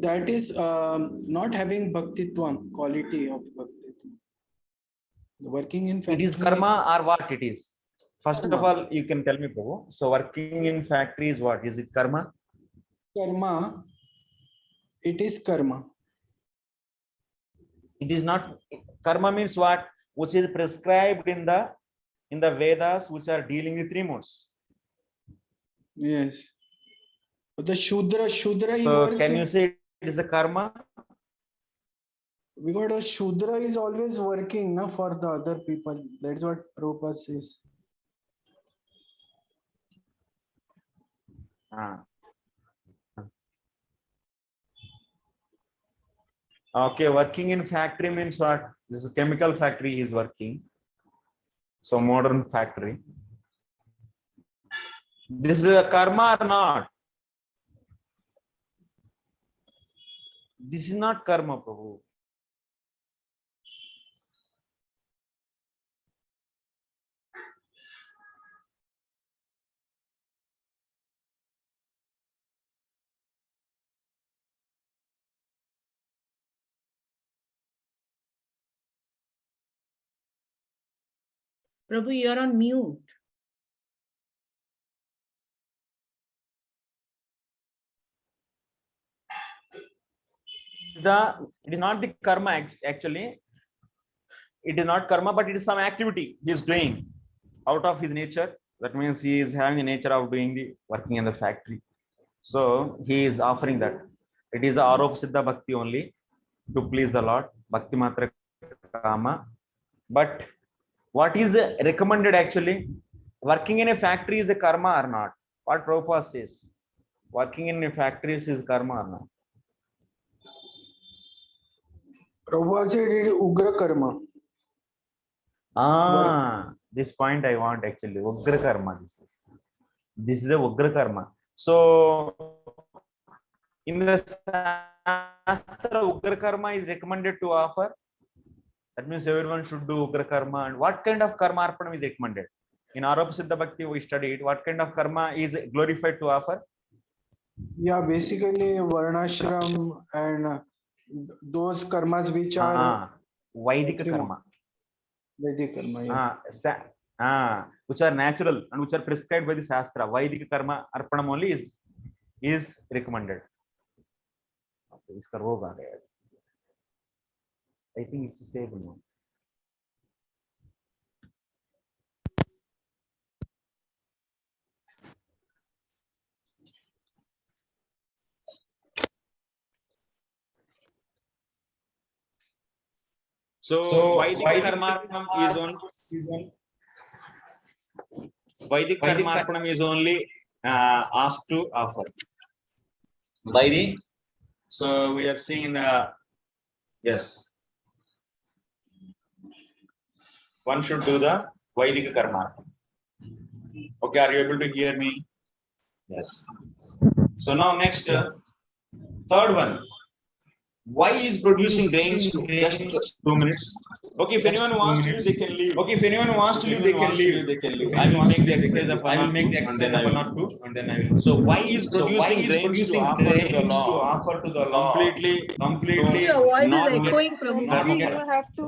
[SPEAKER 3] That is not having Bhaktitvam, quality of Bhaktitvam. Working in
[SPEAKER 6] It
[SPEAKER 3] factory.
[SPEAKER 6] is karma or what it is? First of
[SPEAKER 3] Karma.
[SPEAKER 6] all, you can tell me, Prabhu. So, working in factory is what? Is it karma?
[SPEAKER 3] Karma. It is karma.
[SPEAKER 6] It is not. Karma means what? Which is prescribed in the Vedas, which are dealing with three modes.
[SPEAKER 3] Yes. But the Shudra he
[SPEAKER 6] So,
[SPEAKER 3] works
[SPEAKER 6] can
[SPEAKER 3] in,
[SPEAKER 6] you say it is a karma?
[SPEAKER 3] because a Shudra is always working na, for the other people. That's what Prabhupada says.
[SPEAKER 6] Okay, working in factory means what? This is a chemical factory is working. So modern factory. This is a karma or not? This is not karma, Prabhu.
[SPEAKER 4] Prabhu, you're on mute.
[SPEAKER 6] It is not the karma actually. It is not karma, but it is some activity he is doing out of his nature. That means he is having the nature of doing the working in the factory. So he is offering that. It is the Aropa Siddha Bhakti only to please the Lord, Bhakti Matra Kama. But what is recommended actually? Working in a factory is a karma or not? What Prabhupada says? Working in a factory is karma or not?
[SPEAKER 3] Prabhupada said it is Ugra Karma.
[SPEAKER 6] This point I want actually. Ugra Karma. This is the Ugra Karma. So, in the Shastra, Ugra Karma is recommended to offer. That means everyone should do Ugra Karma. And what kind of Karma Arpanam is recommended? In Aropa Siddha Bhakti, we studied what kind of Karma is glorified to offer?
[SPEAKER 3] Yeah, basically Varnashram and those karmas which are
[SPEAKER 6] Vaidika Karma.
[SPEAKER 3] Vedic Karma. Yeah.
[SPEAKER 6] Which are natural and which are prescribed by the Shastra. Vaidika Karma Arpanam only is recommended. Okay, I think it's stable now.
[SPEAKER 1] So Vaidika Karmarpanam is only asked to offer. So we are seeing yes. One should do the Vaidika Karmarpanam. Okay, are you able to hear me? Yes. So now next, third one. Why is producing grains to just 2 minutes? Okay, if anyone wants to, they can leave. Okay, if anyone wants to leave, they can leave. I will make the exercise of 1 or 2 and then I will. So why is producing grains to offer to the Lord completely
[SPEAKER 5] Your voice
[SPEAKER 1] not
[SPEAKER 5] is
[SPEAKER 1] get
[SPEAKER 5] echoing, Prabhu.
[SPEAKER 7] Prabhuji, you have to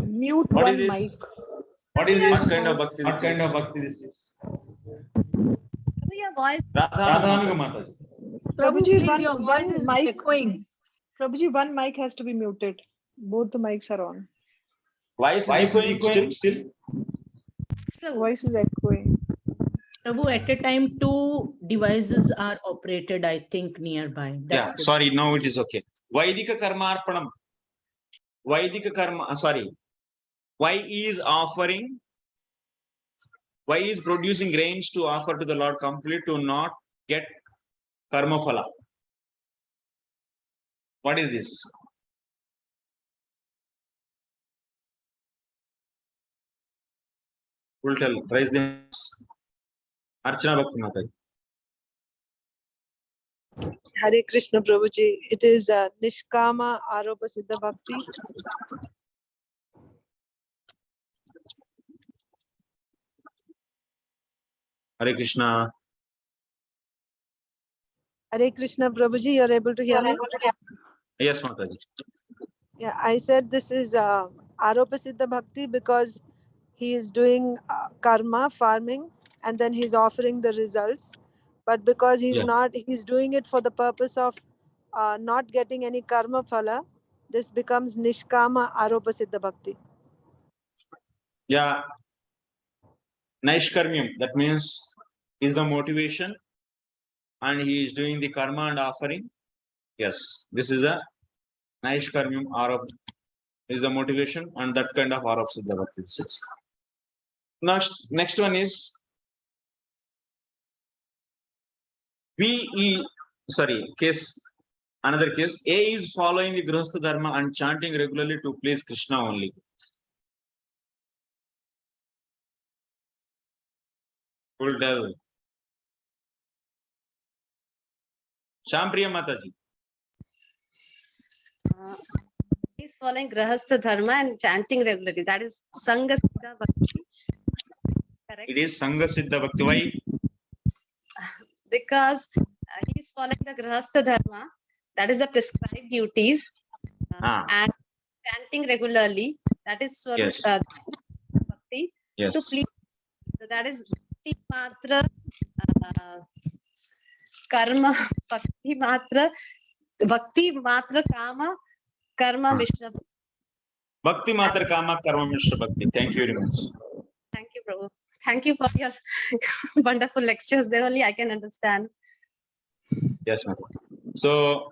[SPEAKER 7] mute
[SPEAKER 1] What
[SPEAKER 7] one
[SPEAKER 1] is
[SPEAKER 7] mic.
[SPEAKER 1] this? What is this? What kind of bhakti this is?
[SPEAKER 8] Your voice.
[SPEAKER 1] Radha Mataji.
[SPEAKER 5] Prabhu,
[SPEAKER 7] Prabhuji,
[SPEAKER 5] please, your voice is
[SPEAKER 7] mic,
[SPEAKER 5] echoing.
[SPEAKER 7] Prabhuji, one mic has to be muted. Both the mics are on.
[SPEAKER 1] Why is echoing still?
[SPEAKER 7] Voice is echoing.
[SPEAKER 4] Prabhu, at a time, 2 devices are operated, I think, nearby.
[SPEAKER 1] Yeah, sorry, now it is okay. Vaidika Karmarpanam. Vaidika Karma, sorry. Why is producing grains to offer to the Lord complete to not get karma phala? What is this? Will tell, raise them. Archana Bhakti Mataji.
[SPEAKER 10] Hare Krishna Prabhuji. It is Nishkama Aropa Siddha Bhakti.
[SPEAKER 1] Hare Krishna.
[SPEAKER 10] Hare Krishna Prabhuji, you're able to hear me?
[SPEAKER 1] Yes, Mataji.
[SPEAKER 10] Yeah, I said this is Aropa Siddha Bhakti because he is doing karma, farming, and then he's offering the results. But because he's
[SPEAKER 1] Yeah.
[SPEAKER 10] he's doing it for the purpose of not getting any karma phala, this becomes Nishkama Aropa Siddha Bhakti.
[SPEAKER 1] Yeah. Naishkarmyam, that means is the motivation and he is doing the karma and offering. Yes, this is a Naishkarmyam Arab is the motivation and that kind of Arab Siddha Bhakti. Next one is another case. A is following the Grihastha Dharma and chanting regularly to please Krishna only. Full devil. Shampriya Mataji.
[SPEAKER 8] He's following Grahastha Dharma and chanting regularly. That is Sangha Siddha Bhakti. Correct?
[SPEAKER 1] It is Sangha Siddha Bhakti. Why?
[SPEAKER 8] Because he's following the Grahastha Dharma. That is the prescribed duties. And chanting regularly. That is
[SPEAKER 1] Yes.
[SPEAKER 8] Bhakti.
[SPEAKER 1] Yes.
[SPEAKER 8] To please. So that is Bhakti Matra Karma. Bhakti Matra Kama Karma Mishra.
[SPEAKER 1] Bhakti Matra Kama Karma Mishra Bhakti. Thank you very much.
[SPEAKER 8] Thank you, Prabhu. Thank you for your wonderful lectures. Then only I can understand.
[SPEAKER 1] Yes, ma'am. So,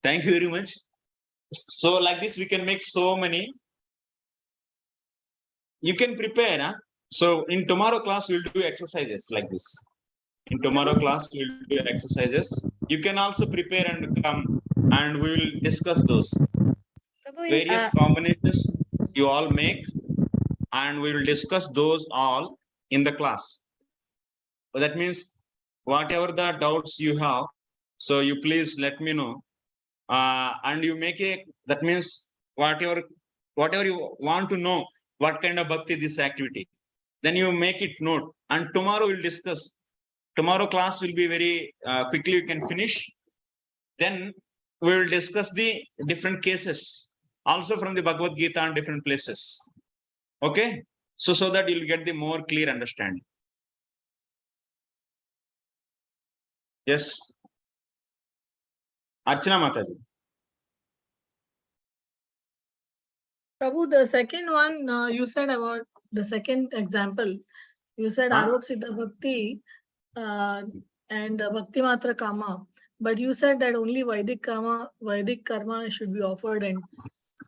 [SPEAKER 1] thank you very much. So, like this, we can make so many. You can prepare. Huh? So, in tomorrow class, we'll do exercises like this. In tomorrow class, we'll do exercises. You can also prepare and come and we will discuss those.
[SPEAKER 8] Prabhu,
[SPEAKER 1] Various combinations you all make and we will discuss those all in the class. So that means whatever the doubts you have, so you please let me know. And you make that means whatever you want to know, what kind of bhakti this activity, then you make it note. And tomorrow we'll discuss. Tomorrow class will be very quickly you can finish. Then we will discuss the different cases also from the Bhagavad Gita and different places. Okay, so that you'll get the more clear understanding. Yes, Archana Mataji.
[SPEAKER 5] Prabhu, the second one you said about the second example, you said Arop Siddha Bhakti and Bhakti Matra Kama, but you said that only Vedic karma should be offered, and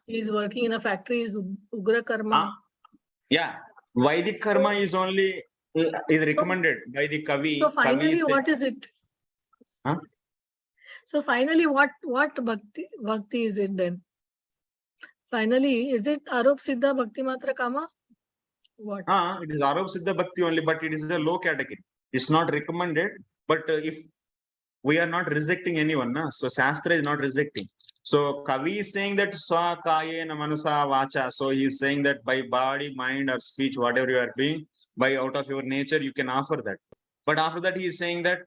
[SPEAKER 5] he is working in a factory, is Ugra Karma.
[SPEAKER 1] Yeah, Vedic karma is only is recommended by the Kavi.
[SPEAKER 5] So finally, what is it?
[SPEAKER 1] Huh?
[SPEAKER 5] So finally, what bhakti is it then? Finally, is it Arop Siddha Bhakti Matra Kama? What?
[SPEAKER 1] It is Arop Siddha Bhakti only, but it is a low category. It's not recommended. But if we are not rejecting anyone, so Shastra is not rejecting. So Kavi is saying that Swa Kayena Manasa Vacha. So he is saying that by body, mind, or speech, whatever you are doing, by out of your nature, you can offer that. But after that, he is saying that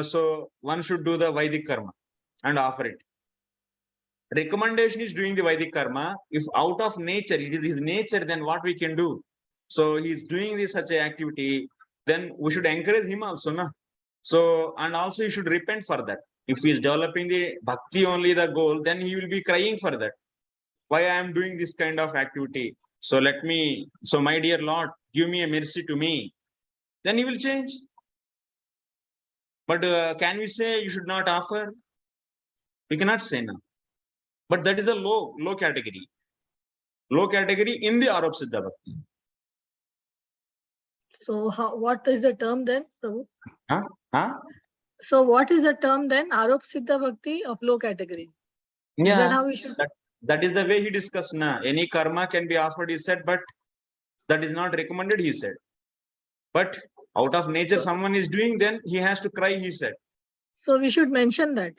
[SPEAKER 1] so one should do the Vedic karma and offer it. Recommendation is doing the Vedic karma. If out of nature, it is his nature, then what we can do? So he is doing this such an activity, then we should encourage him also, na? So, and also you should repent for that. If he is developing the bhakti only the goal, then he will be crying for that. Why I am doing this kind of activity? So my dear Lord, give me a mercy to me. Then he will change. But can we say you should not offer? We cannot say no. But that is a low category. Low category in the Arop Siddha Bhakti.
[SPEAKER 5] So what is the term then, Prabhu?
[SPEAKER 1] Huh?
[SPEAKER 5] So what is the term then? Arop Siddha Bhakti of low category.
[SPEAKER 1] Yeah.
[SPEAKER 5] Is that how we should?
[SPEAKER 1] That is the way he discussed. Any karma can be offered, he said, but that is not recommended, he said. But out of nature, someone is doing, then he has to cry, he said.
[SPEAKER 5] So we should mention that.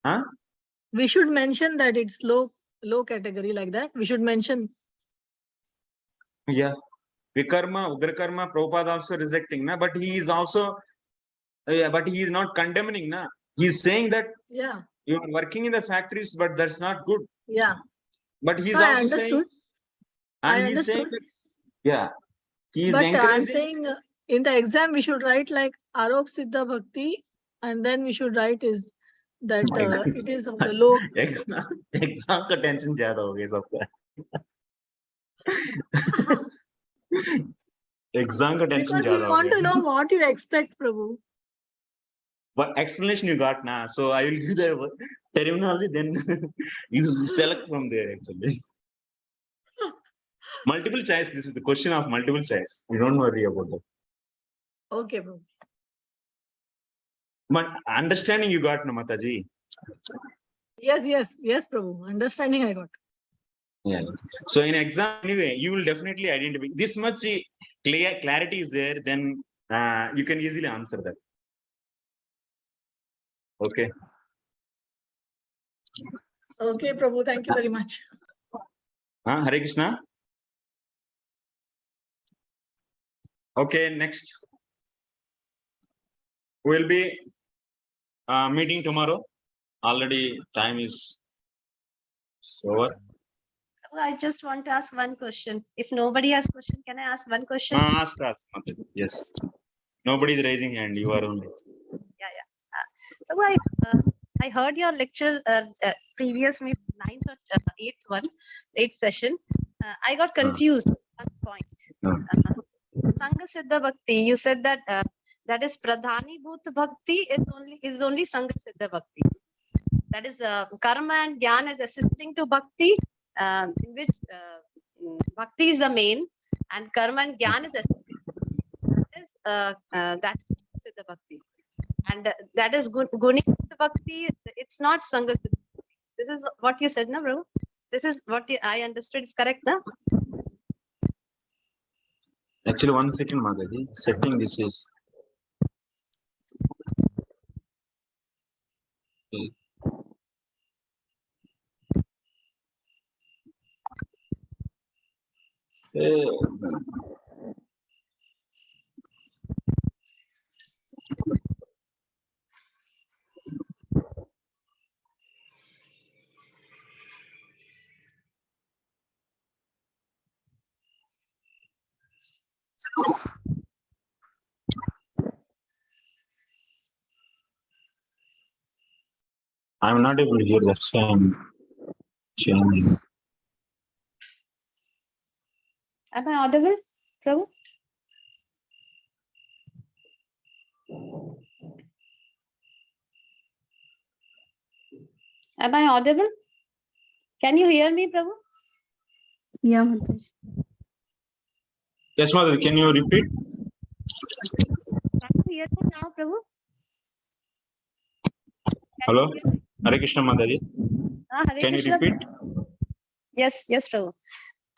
[SPEAKER 1] Huh?
[SPEAKER 5] We should mention that it's low category like that. We should mention.
[SPEAKER 1] Yeah. Vikarma, Ugrakarma, Prabhupada also rejecting, na? But he is also, but he is not condemning, na? He is saying that
[SPEAKER 5] Yeah,
[SPEAKER 1] you are working in the factories, but that's not good.
[SPEAKER 5] yeah.
[SPEAKER 1] But he is
[SPEAKER 5] No, I
[SPEAKER 1] also saying,
[SPEAKER 5] understood. I
[SPEAKER 1] and he's saying,
[SPEAKER 5] understood.
[SPEAKER 1] that, yeah, he is
[SPEAKER 5] But I'm
[SPEAKER 1] encouraging.
[SPEAKER 5] saying in the exam we should write like Arop Siddha Bhakti, and then we should write is that it is of the low.
[SPEAKER 1] Exam का tension ज्यादा हो गया सबका exam का tension
[SPEAKER 5] Because
[SPEAKER 1] ज्यादा
[SPEAKER 5] we
[SPEAKER 1] हो
[SPEAKER 5] want to
[SPEAKER 1] गया
[SPEAKER 5] know what you expect, Prabhu.
[SPEAKER 1] what explanation you got now, so I will give the terminology, then you select from there. Actually, multiple choice, this is the question of multiple choice, you don't worry about that.
[SPEAKER 5] Okay, Prabhu.
[SPEAKER 1] But understanding you got, no Mataji.
[SPEAKER 5] Yes, Prabhu. Understanding I got.
[SPEAKER 1] Yeah. So in exam anyway, you will definitely identify this much. Clarity is there, then you can easily answer that. Okay.
[SPEAKER 5] Okay, Prabhu. Thank you very much.
[SPEAKER 1] Hare Krishna. Okay, next. We'll be meeting tomorrow. Already time is over.
[SPEAKER 8] I just want to ask one question. If nobody has question, can I ask one question?
[SPEAKER 1] Ask. Mataji. Yes. Nobody is raising hand. You are only.
[SPEAKER 8] Prabhu, I heard your lecture previous, maybe 9th or 8th session. I got confused at one point. Sangha Siddha Bhakti, you said that that is Pradhani Bhut Bhakti is only Sangha Siddha Bhakti. That is karma and jnana is assisting to bhakti, in which bhakti is the main and karma and jnana is assisting. That is Siddha Bhakti. And that is Guni Bhakti, it's not Sangha Siddha Bhakti. This is what you said, na, bro? This is what I understood is correct, na?
[SPEAKER 1] Actually, 1 second, Mataji. Setting this is. I'm not able to hear that sound. Changing.
[SPEAKER 8] Am I audible, Prabhu? Am I audible? Can you hear me, Prabhu?
[SPEAKER 11] Yeah, Mataji.
[SPEAKER 1] Yes, Mataji, can you repeat?
[SPEAKER 8] Can you hear me now, Prabhu?
[SPEAKER 1] Hello? Hare Krishna, Mataji.
[SPEAKER 8] Hare
[SPEAKER 1] Can you
[SPEAKER 8] Krishna.
[SPEAKER 1] repeat?
[SPEAKER 8] Yes, Prabhu.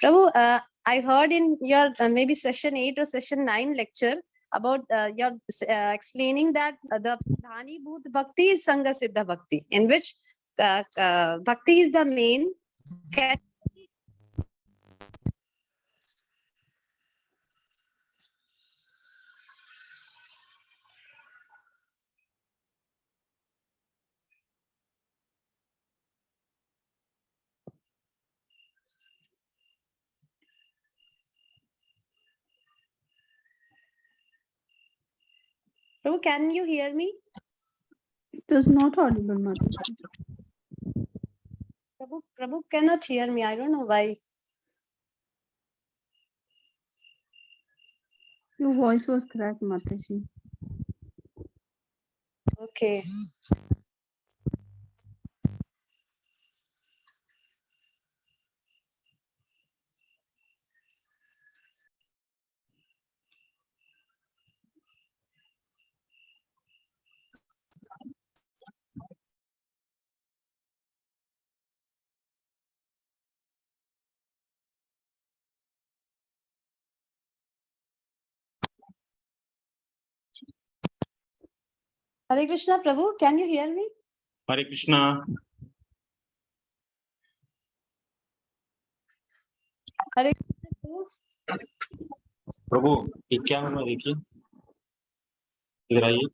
[SPEAKER 8] Prabhu, I heard in your maybe session 8 or session 9 lecture about your explaining that the Pradhani Bhut Bhakti is Sangha Siddha Bhakti, in which Bhakti is the main. Prabhu, can you hear me?
[SPEAKER 11] It was not audible, Mataji.
[SPEAKER 8] Prabhu cannot hear me. I don't know why.
[SPEAKER 11] Your voice was cracked, Mataji.
[SPEAKER 8] Okay. Hare Krishna, Prabhu, can you hear me?
[SPEAKER 1] Hare Krishna.
[SPEAKER 8] Hare Krishna, Prabhu.
[SPEAKER 1] प्रभु ये क्या हुआ देखिए, इधर आइए,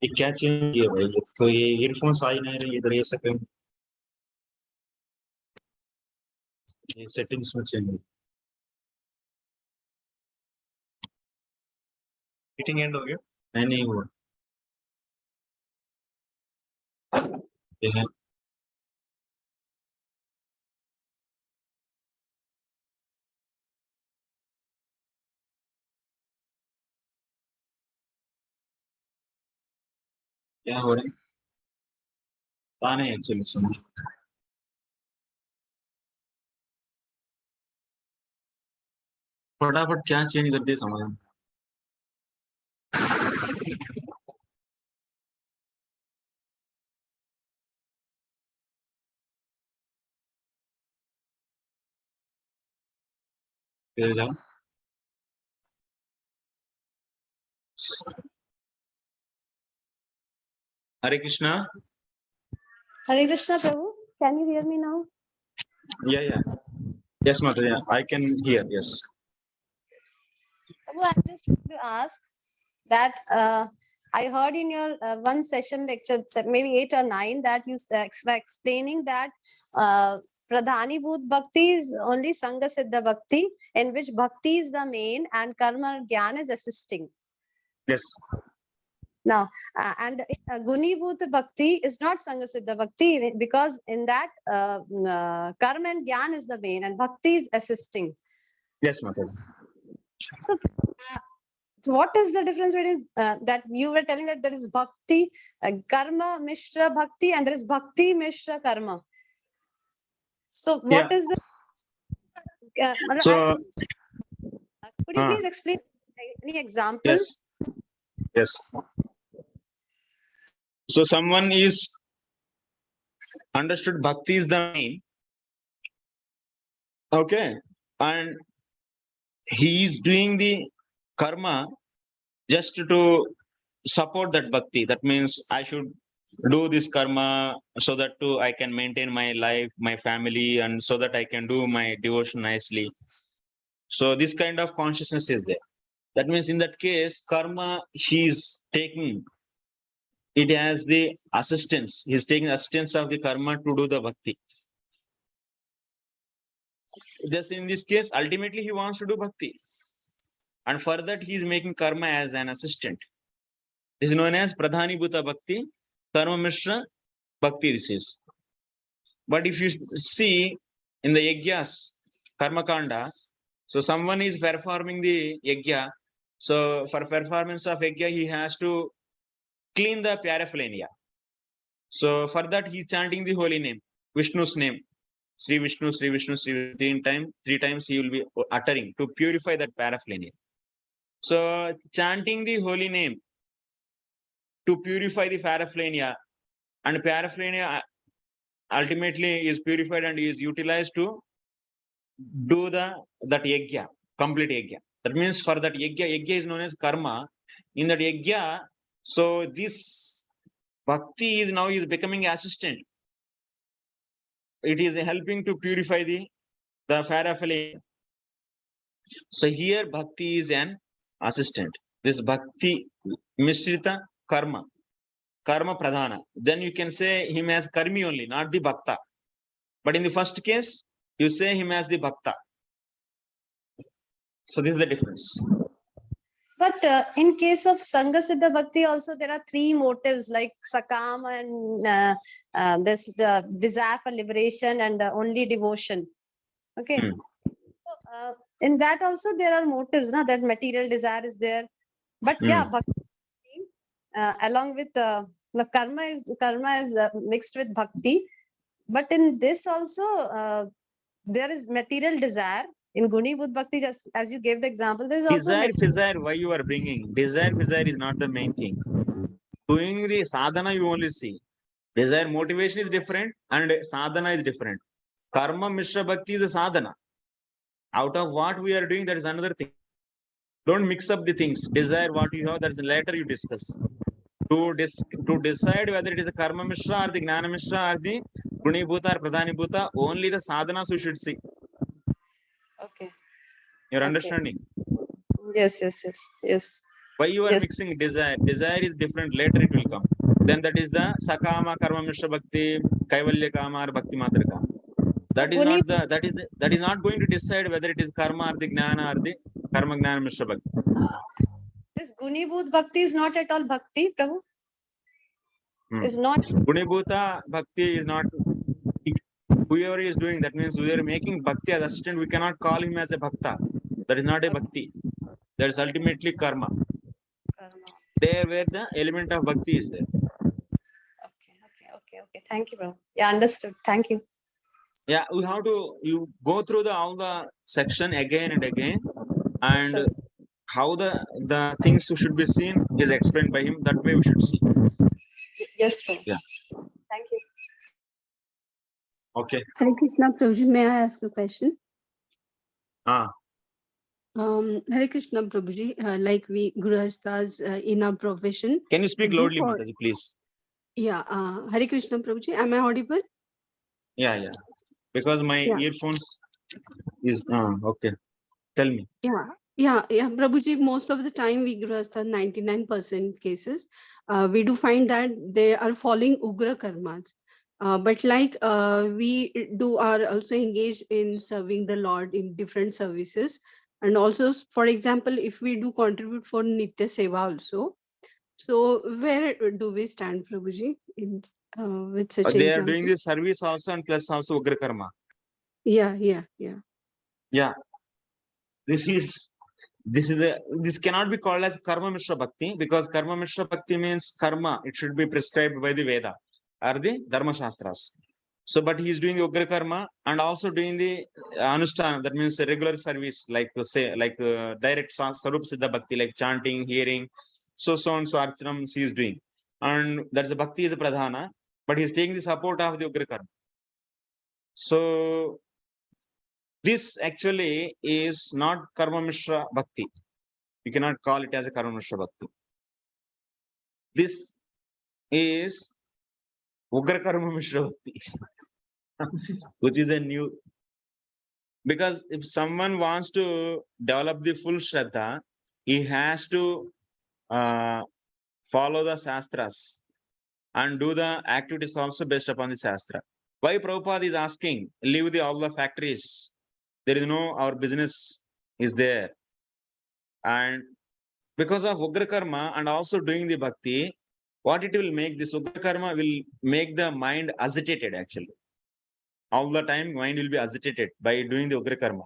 [SPEAKER 1] ये क्या change किया भाई? तो ये ईयरफोन्स आ ही नहीं रहे इधर, ये सेकंड ये सेटिंग्स में चेंज। मीटिंग एंड हो गया? नहीं हुआ। ये है क्या हो रहा है? पता नहीं एक्चुअली सुना। फटाफट क्या चेंज कर दिया समझ में। फिर जाओ। हरे Krishna.
[SPEAKER 8] Hare Krishna, Prabhu, can you hear me now?
[SPEAKER 1] Yeah. Yes, Mataji, I can hear. Yes.
[SPEAKER 8] Prabhu, I just want to ask that I heard in your one session lecture, maybe 8 or 9, that you were explaining that Pradhani Bhut Bhakti is only Sangha Siddha Bhakti, in which Bhakti is the main and Karma Gyan is assisting.
[SPEAKER 1] Yes.
[SPEAKER 8] Now, and Guni Bhut Bhakti is not Sangha Siddha Bhakti, because in that Karma and Gyan is the main and Bhakti is assisting.
[SPEAKER 1] Yes, Mataji.
[SPEAKER 8] So what is the difference between that you were telling that there is Bhakti, Karma Mishra Bhakti, and there is Bhakti Mishra Karma. So what is the
[SPEAKER 1] So
[SPEAKER 8] could you please explain any examples?
[SPEAKER 1] yes. So someone is understood bhakti is the main. Okay. And he is doing the karma just to support that bhakti. That means I should do this karma so that too I can maintain my life, my family, and so that I can do my devotion nicely. So this kind of consciousness is there. That means in that case, karma he is taking it as the assistance. He's taking assistance of the karma to do the bhakti. Just in this case, ultimately he wants to do bhakti. And for that, he is making karma as an assistant. This is known as Pradhani Bhuta Bhakti, Karma Mishra Bhakti. This is. But if you see in the Yajnas, Karma Kanda, so someone is performing the Yajna. So for performance of Yajna, he has to clean the paraphernalia. So for that, he is chanting the holy name, Vishnu's name. Sri Vishnu, Sri Vishnu, Sri Vishnu. Three times he will be uttering to purify that paraphernalia. So chanting the holy name to purify the paraphernalia, and paraphernalia ultimately is purified and is utilized to do that yajna, complete yajna. That means for that yajna is known as karma. In that yajna, so this bhakti is now becoming assistant. It is helping to purify the paraphernalia. So here bhakti is an assistant. This bhakti mishrita karma pradhana. Then you can say him as karmi only, not the bhakta. But in the first case, you say him as the bhakta. So this is the difference.
[SPEAKER 8] But in case of Sangha Siddha Bhakti also, there are 3 motives like Sakam and this desire for liberation and only devotion. Okay. So, in that also there are motives, that material desire is there. But yeah, Bhakti along with the karma is mixed with Bhakti. But in this also, there is material desire. In Guni Bhut Bhakti, just as you gave the example, there is also
[SPEAKER 1] desire, why you are bringing? Desire is not the main thing. Doing the sadhana, you only see. Desire, motivation is different and sadhana is different. Karma Mishra Bhakti is a sadhana. Out of what we are doing, that is another thing. Don't mix up the things. Desire, what you have, that is later you discuss. to decide whether it is a karma mishra or the gnana mishra or the guni bhuta or pradhani bhuta, only the sadhanas we should see.
[SPEAKER 8] Okay.
[SPEAKER 1] You're
[SPEAKER 8] Okay.
[SPEAKER 1] understanding?
[SPEAKER 8] Yes.
[SPEAKER 1] Why you are
[SPEAKER 8] Yes.
[SPEAKER 1] mixing desire? Desire is different. Later it will come. Then that is the sakama karma mishra bhakti, kaivalya kama or bhakti matra kama. That is not the that is not going to decide whether it is karma or the gnana or the karma gnana mishra bhakti.
[SPEAKER 8] This Gunibhut Bhakti is not at all Bhakti, Prabhu. Is not.
[SPEAKER 1] Gunibhuta bhakti is not. Whoever is doing that means we are making bhakti as assistant. We cannot call him as a bhakta. That is not a bhakti. That is ultimately karma. There where the element of bhakti is there.
[SPEAKER 8] Okay. Thank you, Prabhu. Yeah, understood. Thank you.
[SPEAKER 1] Yeah, we have to you go through all the section again and again, and
[SPEAKER 8] Sure.
[SPEAKER 1] how the things should be seen is explained by him. That way we should see.
[SPEAKER 8] Yes, Prabhu.
[SPEAKER 1] Yeah.
[SPEAKER 8] Thank you.
[SPEAKER 1] Okay.
[SPEAKER 11] Hare Krishna, Prabhuji, may I ask a question?
[SPEAKER 1] Ah.
[SPEAKER 11] Hare Krishna, Prabhuji, like we Grihasthas in our profession.
[SPEAKER 1] Can you speak
[SPEAKER 11] we do
[SPEAKER 1] loudly,
[SPEAKER 11] for-
[SPEAKER 1] Mataji, please?
[SPEAKER 11] Yeah, Hare Krishna, Prabhuji, am I audible?
[SPEAKER 1] Yeah. Because my
[SPEAKER 11] Yeah.
[SPEAKER 1] earphones is okay. Tell me.
[SPEAKER 11] Yeah, Prabhuji, most of the time we Grihastha 99% cases, we do find that they are following Ugra karmas. But like we are also engaged in serving the Lord in different services. And also, for example, if we do contribute for Nitya Seva also, so where do we stand, Prabhuji, in with such
[SPEAKER 1] They are
[SPEAKER 11] example?
[SPEAKER 1] doing the service also and plus also Ugra Karma.
[SPEAKER 11] Yeah.
[SPEAKER 1] Yeah. This cannot be called as Karma Mishra Bhakti because Karma Mishra Bhakti means karma. It should be prescribed by the Veda or the Dharma Shastras. So, but he is doing the Ugra Karma and also doing the Anushtana, that means a regular service, like direct Sarup Siddha Bhakti, like chanting, hearing, so and so Archanam he is doing. And that's the Bhakti is the Pradhana, but he is taking the support of the Ugra Karma. So, this actually is not Karma Mishra Bhakti. You cannot call it as a Karma Mishra Bhakti. This is Ugra Karma Mishra Bhakti, which is a new. Because if someone wants to develop the full Shraddha, he has to follow the Shastras and do the activities also based upon the Shastra. Why Prabhupada is asking, leave all the factories. There is no, our business is there. And because of Ugra Karma and also doing the Bhakti, what it will make, this Ugra Karma will make the mind agitated actually. All the time mind will be agitated by doing the Ugra Karma.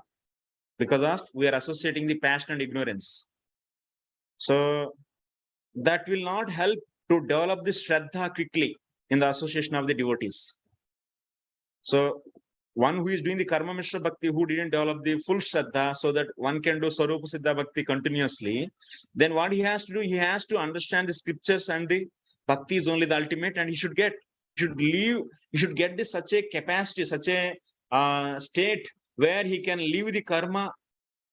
[SPEAKER 1] Because of, we are associating the passion and ignorance. So that will not help to develop the Shraddha quickly in the association of the devotees. So one who is doing the Karma Mishra Bhakti, who didn't develop the full Shraddha so that one can do Sarupa Siddha Bhakti continuously, then what he has to do, he has to understand the scriptures and the Bhakti is only the ultimate, and he should get this such a capacity, such a state where he can leave the karma,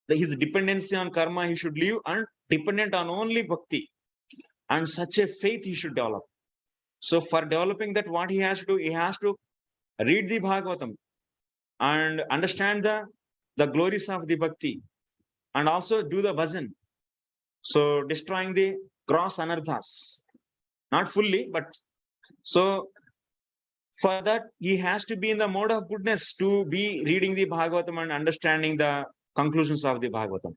[SPEAKER 1] his dependency on karma, he should leave and dependent on only Bhakti. And such a faith he should develop. So for developing that, what he has to do, he has to read the Bhagavatam and understand the glories of the Bhakti and also do the bhajan. So destroying the gross anarthas, not fully, but so for that, he has to be in the mode of goodness to be reading the Bhagavatam and understanding the conclusions of the Bhagavatam.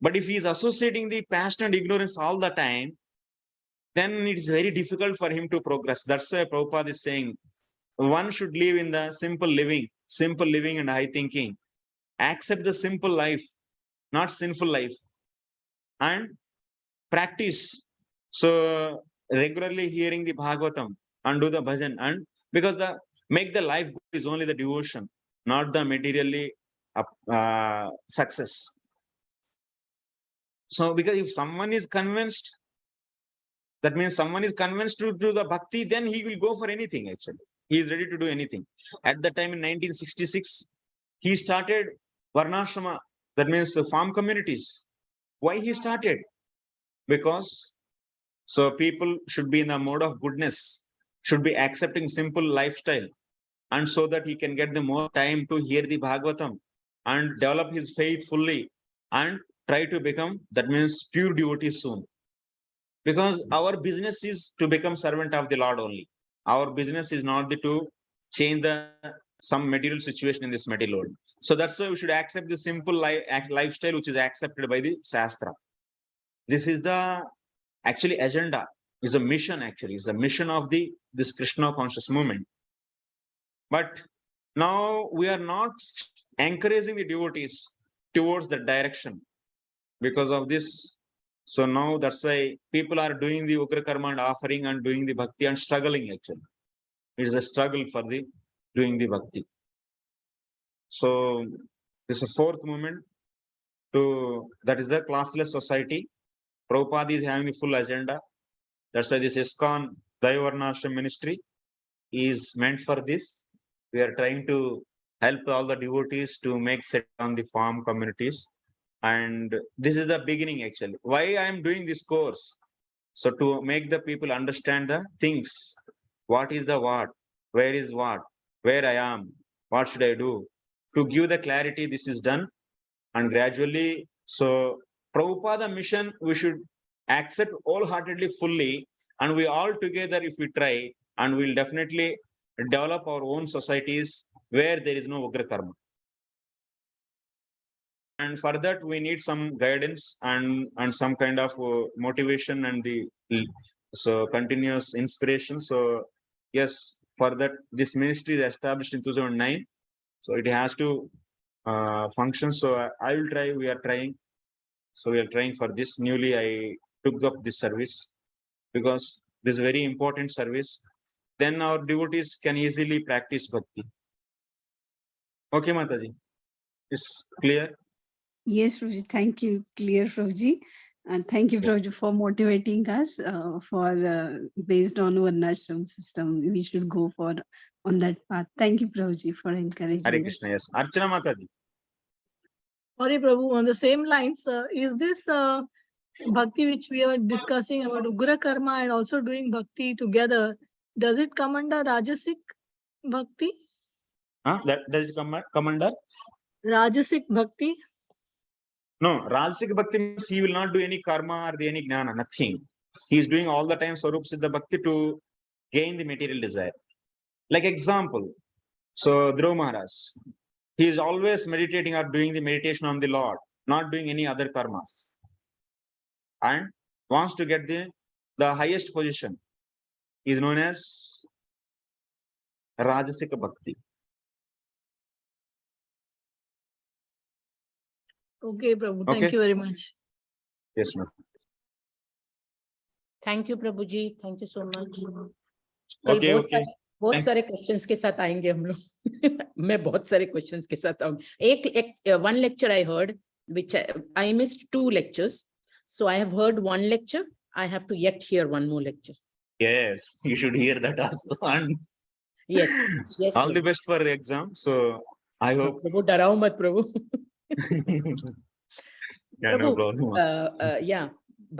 [SPEAKER 1] But if he is associating the past and ignorance all the time, then it is very difficult for him to progress. That's why Prabhupada is saying, one should live in the simple living and high thinking. Accept the simple life, not sinful life. And practice. So regularly hearing the Bhagavatam and do the bhajan, and because make the life is only the devotion, not the materially success. So because if someone is convinced, that means someone is convinced to do the bhakti, then he will go for anything actually. He is ready to do anything. At the time in 1966, he started Varnashrama, that means farm communities. Why he started? Because So people should be in the mode of goodness, should be accepting simple lifestyle, and so that he can get the more time to hear the Bhagavatam and develop his faith fully and try to become, that means, pure devotee soon. Because our business is to become servant of the Lord only. Our business is not to change some material situation in this material world. So that's why we should accept the simple lifestyle which is accepted by the Shastra. This is the actually agenda, is a mission actually, is the mission of this Krishna conscious movement. But now we are not encouraging the devotees towards that direction because of this. So now that's why people are doing the Ugra Karma and offering and doing the bhakti and struggling actually. It is a struggle for the doing the bhakti. So this is a fourth movement that is the classless society. Prabhupada is having the full agenda. That's why this ISKCON Daivarnashram ministry is meant for this. We are trying to help all the devotees to make set on the farm communities. And this is the beginning actually. Why I am doing this course? So to make the people understand the things. What is the what? Where is what? Where I am? What should I do? To give the clarity, this is done. And gradually, so Prabhupada mission, we should accept wholeheartedly, fully. And we all together, if we try, and we'll definitely develop our own societies where there is no Ugra Karma. And for that, we need some guidance and some kind of motivation and continuous inspiration. So yes, for that, this ministry is established in 2009. So it has to function. So I will try, we are trying. So we are trying for this. Newly, I took up this service because this is a very important service. Then our devotees can easily practice bhakti. Okay, Mataji. It's clear?
[SPEAKER 11] Yes, Prabhuji, thank you. Clear, Prabhuji. And thank you,
[SPEAKER 1] Yes.
[SPEAKER 11] Prabhuji, for motivating us based on Varnashram system. We should go on that path. Thank you, Prabhuji, for encouraging
[SPEAKER 1] Hare
[SPEAKER 11] us.
[SPEAKER 1] Krishna, yes. Archana Mataji.
[SPEAKER 5] Sorry, Prabhu, on the same lines, is this bhakti which we are discussing about Ugra Karma and also doing bhakti together, does it come under Rajasic Bhakti?
[SPEAKER 1] That does it come under?
[SPEAKER 5] Rajasic Bhakti?
[SPEAKER 1] No, Rajasic Bhakti means he will not do any karma or any jnana, nothing. He is doing all the time Swarup Siddha Bhakti to gain the material desire. Like example, so Dhruv Maharaj, he is always meditating or doing the meditation on the Lord, not doing any other karmas. And wants to get the highest position is known as Rajasic Bhakti.
[SPEAKER 5] Okay, Prabhu,
[SPEAKER 1] Okay.
[SPEAKER 5] thank you very much.
[SPEAKER 1] Yes, ma'am.
[SPEAKER 4] Thank you, Prabhuji. Thank you so much.
[SPEAKER 1] Okay, okay.
[SPEAKER 4] बहुत
[SPEAKER 1] Thank-
[SPEAKER 4] सारे questions के साथ आएंगे हम लोग मैं बहुत सारे क्वेश्चंस के साथ आऊंगी one lecture I heard which I missed 2 lectures, so I have heard 1 lecture. I have to yet hear 1 more lecture.
[SPEAKER 1] Yes, you should hear that also. And
[SPEAKER 4] Yes, yes.
[SPEAKER 1] all the
[SPEAKER 4] Prabhu.
[SPEAKER 1] best for exam. So I hope.
[SPEAKER 4] प्रभु डराओ मत प्रभु.
[SPEAKER 1] Yeah, no
[SPEAKER 4] प्रभु,
[SPEAKER 1] problem.
[SPEAKER 4] या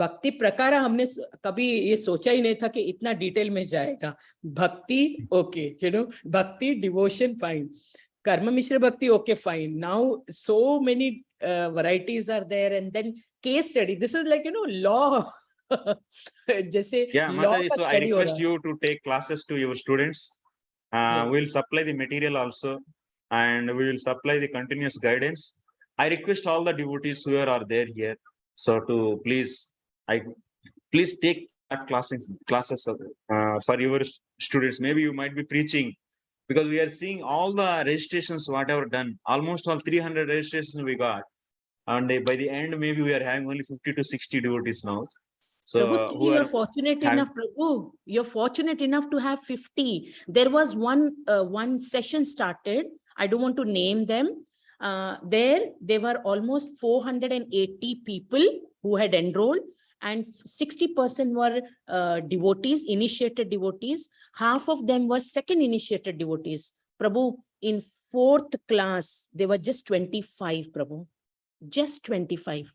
[SPEAKER 4] भक्ति प्रकार हमने कभी ये सोचा ही नहीं था कि इतना डिटेल में जाएगा. भक्ति ओके, यू नो, भक्ति डिवोशन फाइन, कर्म मिश्र भक्ति okay fine. Now so many varieties are there, and then case study. This is like, you know, law. जैसे
[SPEAKER 1] Yeah,
[SPEAKER 4] law
[SPEAKER 1] Mataji,
[SPEAKER 4] का
[SPEAKER 1] so I
[SPEAKER 4] study हो
[SPEAKER 1] request
[SPEAKER 4] रहा है.
[SPEAKER 1] you to take classes to your students.
[SPEAKER 4] Yes.
[SPEAKER 1] We will supply the material also, and we will supply the continuous guidance. I request all the devotees who are there here, so to please take classes for your students. Maybe you might be preaching, because we are seeing all the registrations, whatever done, almost all 300 registrations we got. And by the end, maybe we are having only 50 to 60 devotees now. So
[SPEAKER 4] Prabhu,
[SPEAKER 1] who
[SPEAKER 4] you're
[SPEAKER 1] are
[SPEAKER 4] fortunate
[SPEAKER 1] having-
[SPEAKER 4] enough, Prabhu. You're fortunate enough to have 50. There was one session started. I don't want to name them. There were almost 480 people who had enrolled, and 60% were devotees, initiated devotees. Half of them were second initiated devotees. Prabhu, in 4th class, there were just 25, Prabhu. Just 25.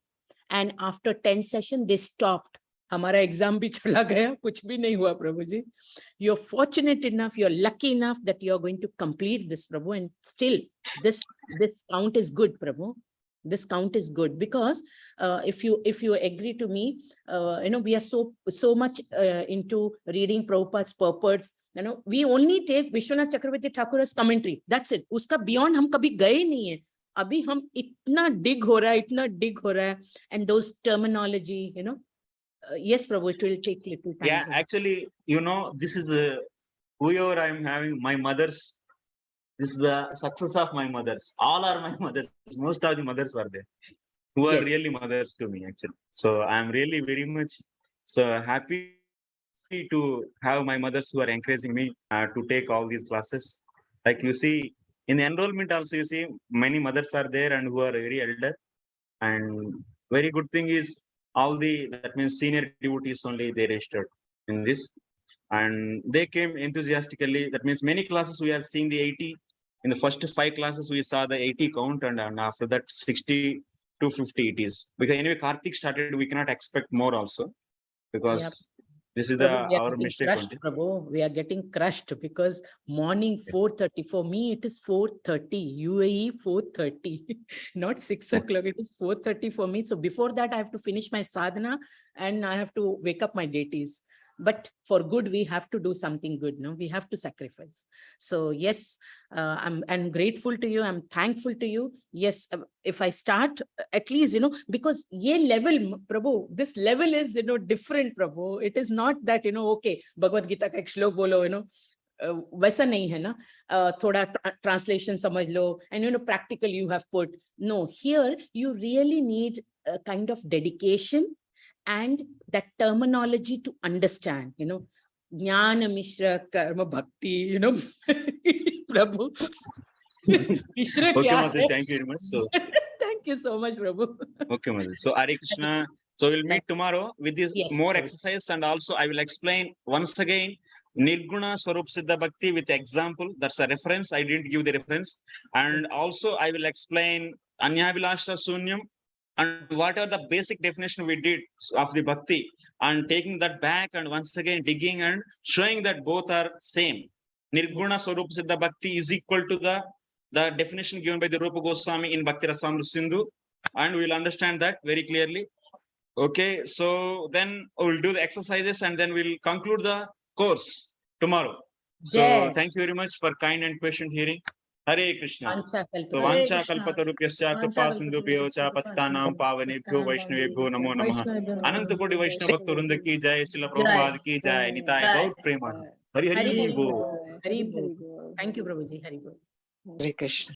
[SPEAKER 4] And after 10 sessions, they stopped. हमारा exam भी चला गया, कुछ भी नहीं हुआ प्रभु जी. You're fortunate enough, you're lucky enough that you're going to complete this, Prabhu, and still this count is good, Prabhu. This count is good because if you agree to me, we are so much into reading Prabhupada's purports. We only take Vishwanath Chakravarti Thakur's commentary. That's it. Uska beyond हम कभी गए नहीं है. अभी हम इतना dig हो रहा है, and those terminology, yes, Prabhu, it will take little time.
[SPEAKER 1] Yeah, actually, this is whoever I'm having, my mothers. This is the success of my mothers. All are my mothers. Most of the mothers are there, who are
[SPEAKER 4] Yes.
[SPEAKER 1] really mothers to me, actually. So I'm really very much happy to have my mothers who are encouraging me to take all these classes. Like you see, in the enrollment also, you see many mothers are there and who are very elder. And very good thing is that means senior devotees only they registered in this. And they came enthusiastically. That means many classes we are seeing the 80. In the first 5 classes, we saw the 80 count, and after that 60 to 50 it is. Because anyway, Karthik started, we cannot expect more also. Because this is
[SPEAKER 4] Prabhu, we are
[SPEAKER 1] our
[SPEAKER 4] getting
[SPEAKER 1] mistake
[SPEAKER 4] crushed,
[SPEAKER 1] only.
[SPEAKER 4] Prabhu. We are getting crushed because morning 4:30. For me, it is 4:30. UAE 4:30, not 6 o'clock. It is 4:30 for me. So before that, I have to finish my sadhana and I have to wake up my deities. But for good, we have to do something good. No, we have to sacrifice. So yes, I'm grateful to you. I'm thankful to you. Yes, if I start, at least, because ye level, Prabhu, this level is, different, Prabhu. It is not that, okay, Bhagavad Gita ka ek shlok bolo, वैसा नहीं है ना, थोड़ा translation समझ लो, and practical you have put. No, here you really need a kind of dedication and that terminology to understand, Jnana Mishra Karma Bhakti, Prabhu. Mishra
[SPEAKER 1] Okay,
[SPEAKER 4] kya
[SPEAKER 1] Mother,
[SPEAKER 4] hai?
[SPEAKER 1] thank you very much. So,
[SPEAKER 4] Thank you so much, Prabhu.
[SPEAKER 1] okay, Mother. So, Hare Krishna. So, we'll meet tomorrow with this
[SPEAKER 4] Yes,
[SPEAKER 1] more
[SPEAKER 4] Prabhu.
[SPEAKER 1] exercise, and also I will explain once again Nirguna Swarup Siddha Bhakti with example. That's a reference. I didn't give the reference. And also I will explain Anyavilasha Sunyam and what are the basic definition we did of the Bhakti, and taking that back and once again digging and showing that both are same. Nirguna Swarup Siddha Bhakti is equal to the definition given by the Rupa Goswami in Bhakti Rasamrita Sindhu, and we will understand that very clearly. Okay, so then we'll do the exercises and then we'll conclude the course tomorrow. So
[SPEAKER 4] Jai.
[SPEAKER 1] thank you very much for kind and patient hearing. Hare Krishna.
[SPEAKER 4] Vancha
[SPEAKER 1] So
[SPEAKER 4] kalpana.
[SPEAKER 1] Vancha Kalpatarupyascha Kripa Sindhubhyo cha Pattanam Pavanebhyo Vaishnavebhyo Namo Namaha. Ananta Koti Vaishnava Bhakta Vrinda ki jai, Srila Prabhupada ki jai, Nitai Gaur Premanand. Hari Hari
[SPEAKER 4] Hari
[SPEAKER 1] Bol.
[SPEAKER 4] Bol. Hari Bol. Thank you, Prabhuji. Hari Bol.
[SPEAKER 9] Hare Krishna.